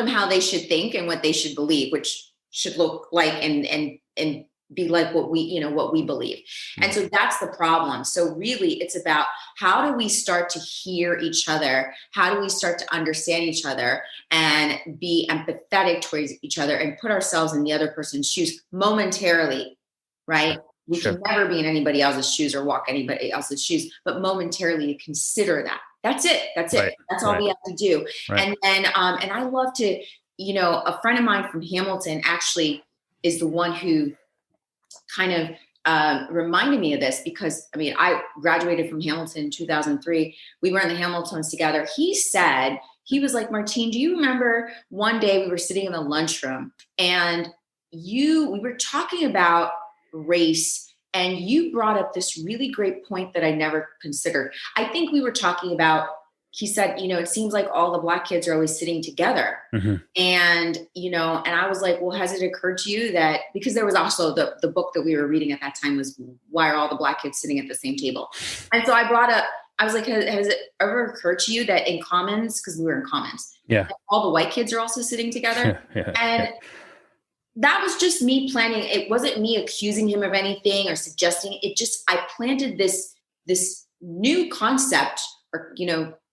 how they should think and what they should believe, which should look like and be like what we believe. And so that's the problem. So really it's about, how do we start to hear each other? How do we start to understand each other and be empathetic towards each other and put ourselves in the other person's shoes momentarily, right? We can never be in anybody else's shoes or walk anybody else's shoes, but momentarily consider that. That's it. That's it. Right. That's all we have to do. Right. And then, and I love to, a friend of mine from Hamilton actually is the one who kind of reminded me of this, because I graduated from Hamilton in 2003. We were in the Hamiltons together. He was like, Martine, do you remember one day we were sitting in the lunchroom and we were talking about race, and you brought up this really great point that I never considered. I think we were talking about, he said, it seems like all the Black kids are always sitting together. Mm-hmm. And, and I was like, well, has it occurred to you that, because there was also the book that we were reading at that time was Why Are All the Black Kids Sitting at the Same Table? And so I was like, has it ever occurred to you that in Commons, because we were in Commons, all the white kids are also sitting together? And that was just me planting. It wasn't me accusing him of anything or suggesting it. I planted this new concept or,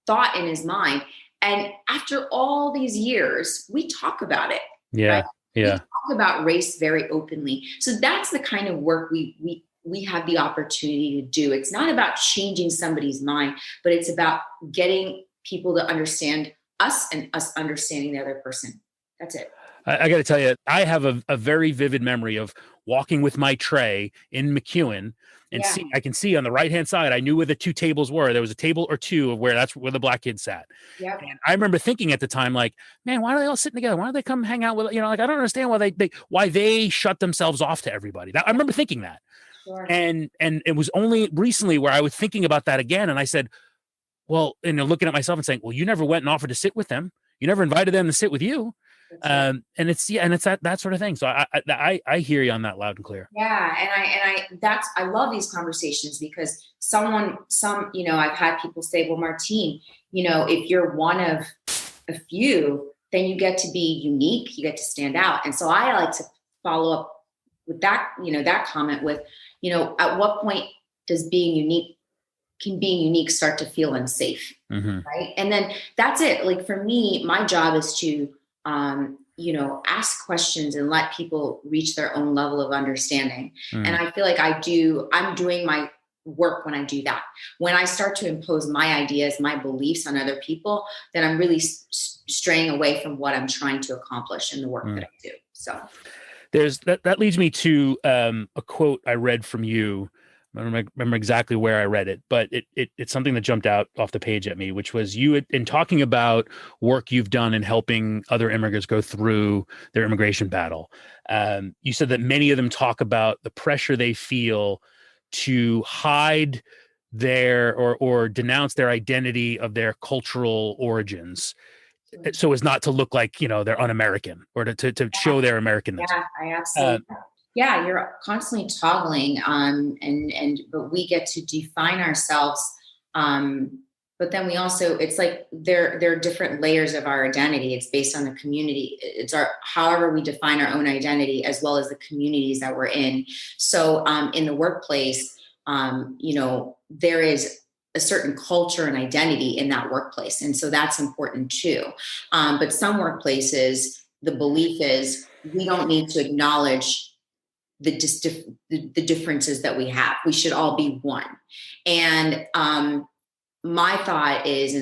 thought in his mind. And after all these years, we talk about it. Yeah. Right? Yeah. We talk about race very openly. So that's the kind of work we have the opportunity to do. It's not about changing somebody's mind, but it's about getting people to understand us and us understanding the other person. That's it. I got to tell you, I have a very vivid memory of walking with my tray in McEwen and I can see on the right-hand side, I knew where the two tables were. There was a table or two of that's where the Black kids sat. Yep. And I remember thinking at the time, like, man, why are they all sitting together? Why don't they come hang out with, I don't understand why they shut themselves off to everybody. I remember thinking that. Sure. And it was only recently where I was thinking about that again. And I said, well, and looking at myself and saying, well, you never went and offered to sit with them. You never invited them to sit with you. And it's that sort of thing. So I hear you on that loud and clear. Yeah. And I love these conversations because I've had people say, well, Martine, if you're one of a few, then you get to be unique, you get to stand out. And so I like to follow up with that, that comment with, at what point does being unique start to feel unsafe? Mm-hmm. Right. And then that's it. Like for me, my job is to, ask questions and let people reach their own level of understanding. And I feel like I'm doing my work when I do that. When I start to impose my ideas, my beliefs on other people, then I'm really straying away from what I'm trying to accomplish in the work that I do. So there's that leads me to a quote I read from you. I don't remember exactly where I read it, but it's something that jumped out off the page at me, which was you in talking about work you've done in helping other immigrants go through their immigration battle. You said that many of them talk about the pressure they feel to hide their or denounce their identity of their cultural origins, so as not to look like they're un-American or to show their Americanness. Yeah, I absolutely. Yeah, you're constantly toggling, but we get to define ourselves But then we also, it's like there are different layers of our identity. It's based on the community. It's our, however we define our own identity, as well as the communities that we're in. So in the workplace, there is a certain culture and identity in that workplace. And so that's important too. But some workplaces, the belief is we don't need to acknowledge the differences that we have. We should all be one. And my thought is,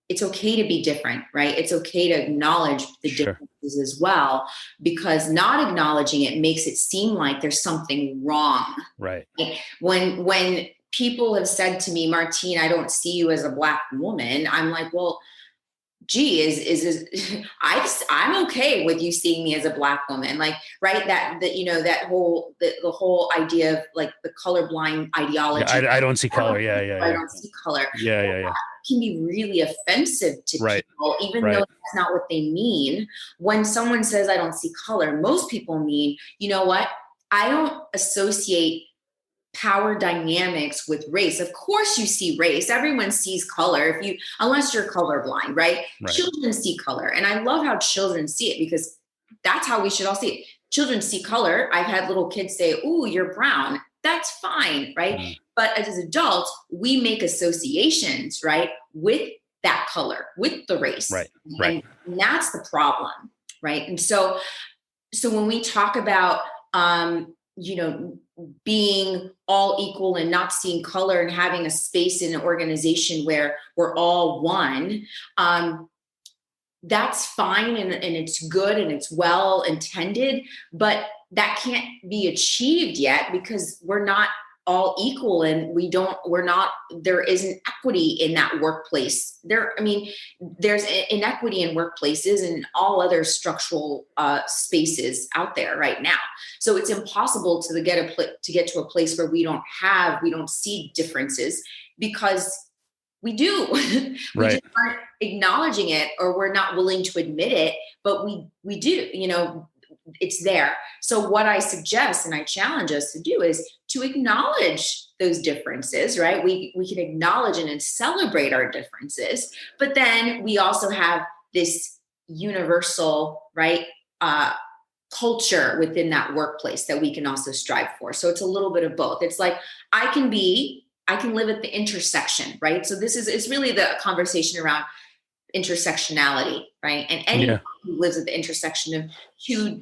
it's okay to be different, right? It's okay to acknowledge the differences as well, because not acknowledging it makes it seem like there's something wrong. Right. When people have said to me, Martine, I don't see you as a Black woman, I'm like, well, gee, I'm okay with you seeing me as a Black woman, like, right? That whole, the whole idea of like the colorblind ideology. Yeah, I don't see color. Yeah. I don't see color. Yeah. Can be really offensive to people, even though that's not what they mean. When someone says, I don't see color, most people mean, you know what? I don't associate power dynamics with race. Of course you see race. Everyone sees color unless you're colorblind, right? Children see color. And I love how children see it, because that's how we should all see it. Children see color. I've had little kids say, "Ooh, you're brown." That's fine, right? But as adults, we make associations, right, with that color, with the race. Right. And that's the problem, right? And so when we talk about being all equal and not seeing color and having a space in an organization where we're all one, that's fine and it's good and it's well intended, but that can't be achieved yet because we're not all equal and there isn't equity in that workplace. There's inequity in workplaces and all other structural spaces out there right now. So it's impossible to get to a place where we don't see differences, because we do. We just aren't acknowledging it, or we're not willing to admit it, but we do, it's there. So what I suggest and I challenge us to do is to acknowledge those differences, right? We can acknowledge and celebrate our differences, but then we also have this universal, right, culture within that workplace that we can also strive for. So it's a little bit of both. It's like, I can live at the intersection, right? So it's really the conversation around intersectionality, right? And anyone who lives at the intersection of two,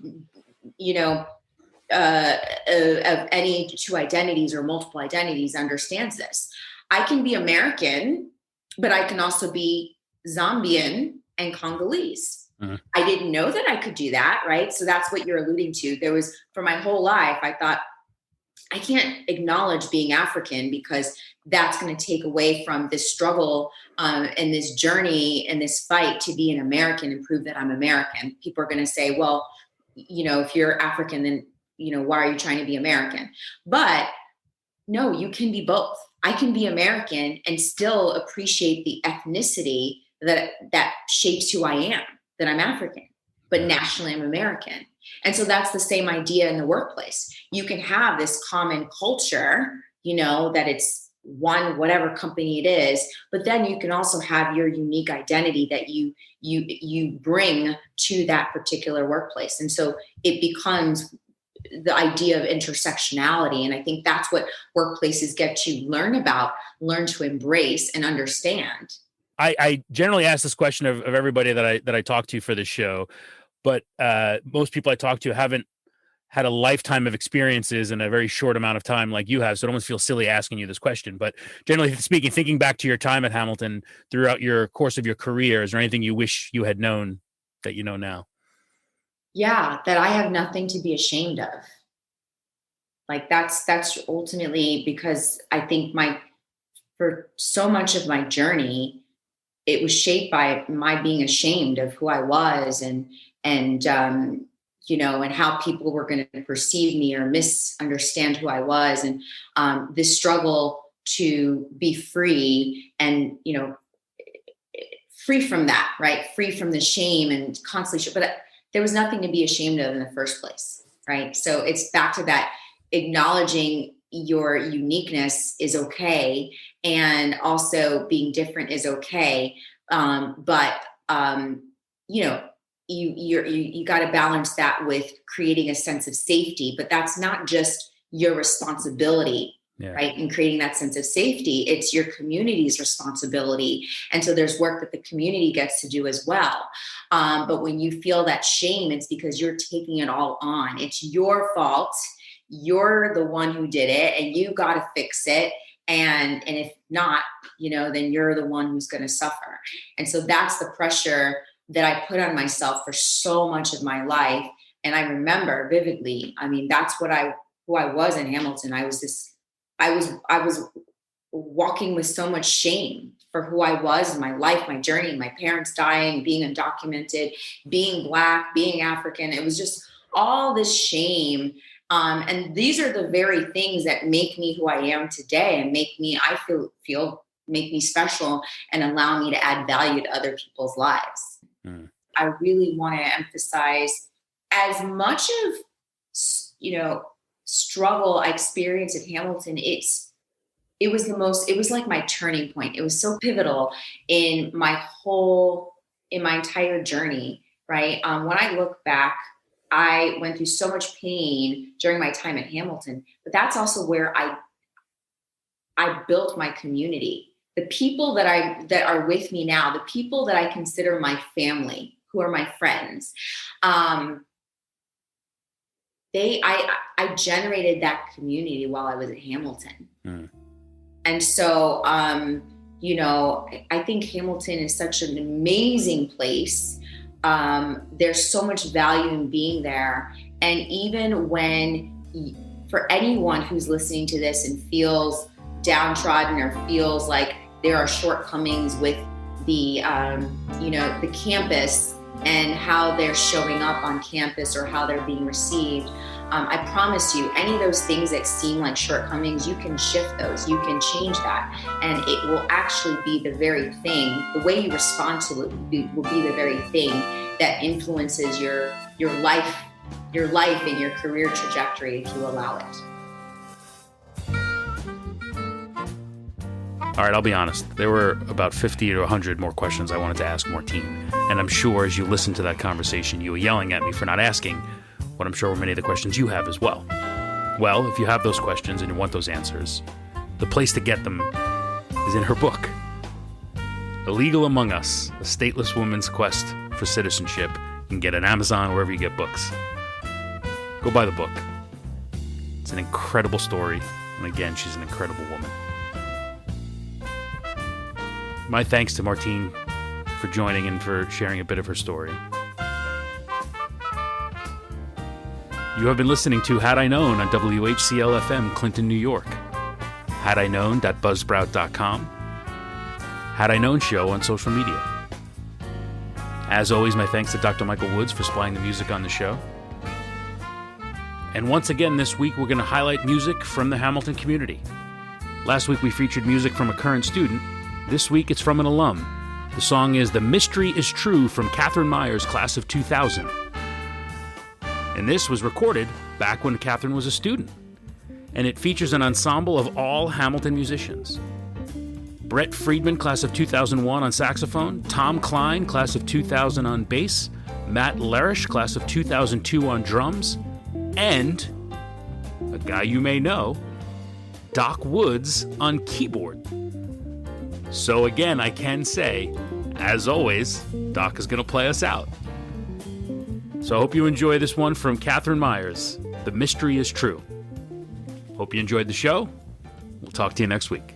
of any two identities or multiple identities understands this. I can be American, but I can also be Zambian and Congolese. I didn't know that I could do that, right? So that's what you're alluding to. For my whole life, I thought, I can't acknowledge being African because that's going to take away from this struggle and this journey and this fight to be an American and prove that I'm American. People are going to say, well, if you're African, then, why are you trying to be American? But no, you can be both. I can be American and still appreciate the ethnicity that shapes who I am, that I'm African, but nationally I'm American. And so that's the same idea in the workplace. You can have this common culture, that it's one, whatever company it is, but then you can also have your unique identity that you bring to that particular workplace. And so it becomes the idea of intersectionality. And I think that's what workplaces get to learn to embrace and understand. I generally ask this question of everybody that I talk to for this show, but most people I talk to haven't had a lifetime of experiences in a very short amount of time like you have. So it almost feels silly asking you this question. But generally speaking, thinking back to your time at Hamilton throughout your course of your career, is there anything you wish you had known that you know now? Yeah, that I have nothing to be ashamed of. Like that's ultimately, because I think for so much of my journey, it was shaped by my being ashamed of who I was and how people were going to perceive me or misunderstand who I was. And this struggle to be free and, free from that, right? Free from the shame and constantly, but there was nothing to be ashamed of in the first place, right? So it's back to that acknowledging your uniqueness is okay, and also being different is okay. But you know, you got to balance that with creating a sense of safety. But that's not just your responsibility, right? In creating that sense of safety, it's your community's responsibility. And so there's work that the community gets to do as well. But when you feel that shame, it's because you're taking it all on. It's your fault. You're the one who did it, and you got to fix it. And if not, then you're the one who's going to suffer. And so that's the pressure that I put on myself for so much of my life. And I remember vividly, I mean, that's who I was in Hamilton. I was walking with so much shame for who I was in my life, my journey, my parents dying, being undocumented, being Black, being African. It was just all this shame. And these are the very things that make me who I am today, and make me special and allow me to add value to other people's lives. I really want to emphasize, as much of, struggle I experienced at Hamilton, it was like my turning point. It was so pivotal in my entire journey, right? When I look back, I went through so much pain during my time at Hamilton, but that's also where I built my community. The people that are with me now, the people that I consider my family, who are my friends, I generated that community while I was at Hamilton. And so, I think Hamilton is such an amazing place. There's so much value in being there. And even for anyone who's listening to this and feels downtrodden or feels like there are shortcomings with the campus and how they're showing up on campus or how they're being received, I promise you, any of those things that seem like shortcomings, you can shift those, you can change that. And it will actually be the very thing, the way you respond to it will be the very thing that influences your life and your career trajectory if you allow it. All right, I'll be honest. There were about 50 to 100 more questions I wanted to ask Martine. And I'm sure as you listened to that conversation, you were yelling at me for not asking what I'm sure were many of the questions you have as well. Well, if you have those questions and you want those answers, the place to get them is in her book, Illegal Among Us, A Stateless Woman's Quest for Citizenship. You can get it on Amazon, wherever you get books. Go buy the book. It's an incredible story. And again, she's an incredible woman. My thanks to Martine for joining and for sharing a bit of her story. You have been listening to Had I Known on WHCL-FM, Clinton, New York. HadIKnown.buzzsprout.com. Had I Known Show on social media. As always, my thanks to Dr. Michael Woods for supplying the music on the show. And once again this week, we're going to highlight music from the Hamilton community. Last week we featured music from a current student. This week it's from an alum. The song is The Mystery is True from Catherine Myers' class of 2000. And this was recorded back when Catherine was a student. And it features an ensemble of all Hamilton musicians. Brett Friedman, class of 2001 on saxophone, Tom Klein, class of 2000 on bass, Matt Larish, class of 2002 on drums, and a guy you may know, Doc Woods on keyboard. So again, I can say, as always, Doc is going to play us out. So I hope you enjoy this one from Catherine Myers, The Mystery is True. Hope you enjoyed the show. We'll talk to you next week.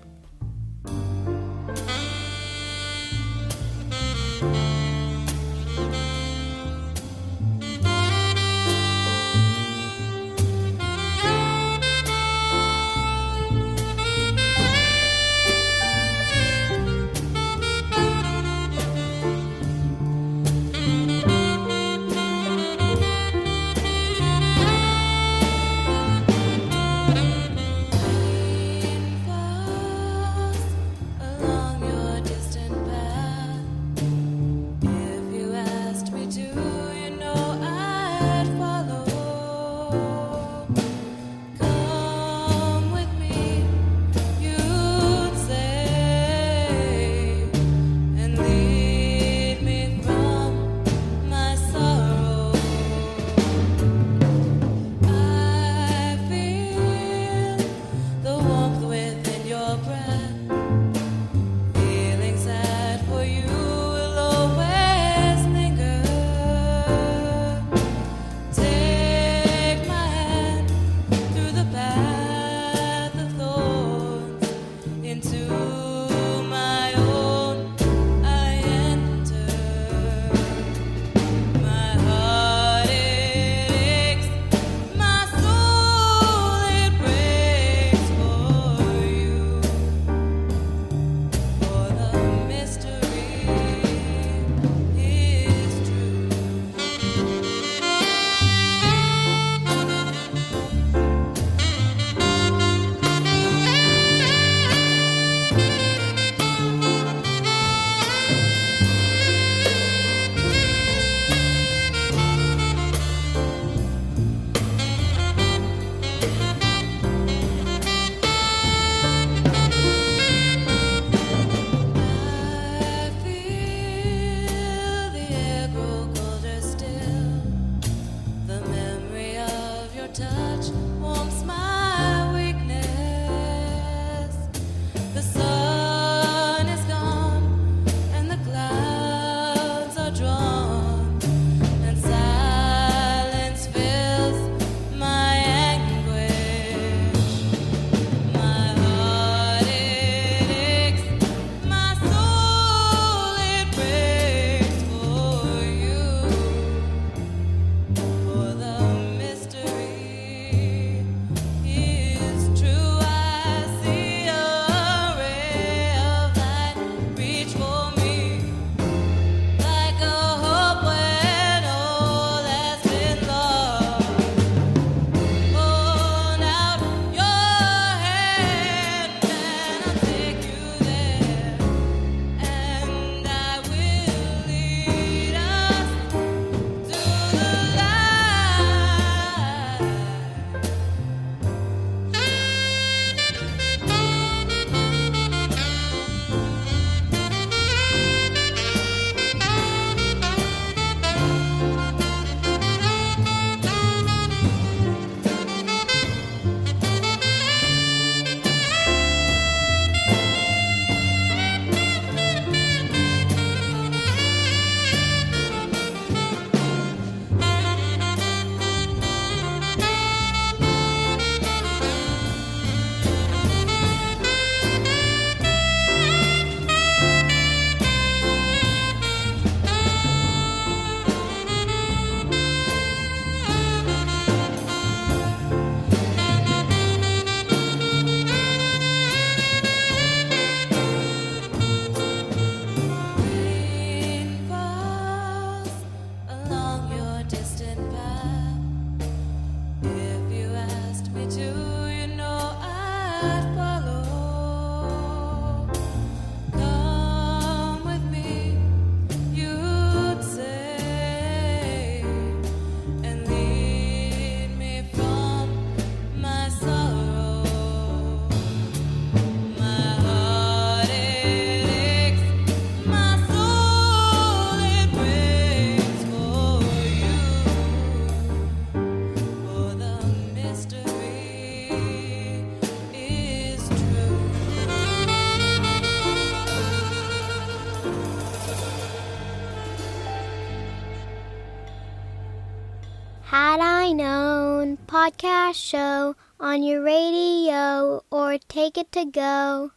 Had I Known podcast show on your radio or take it to go.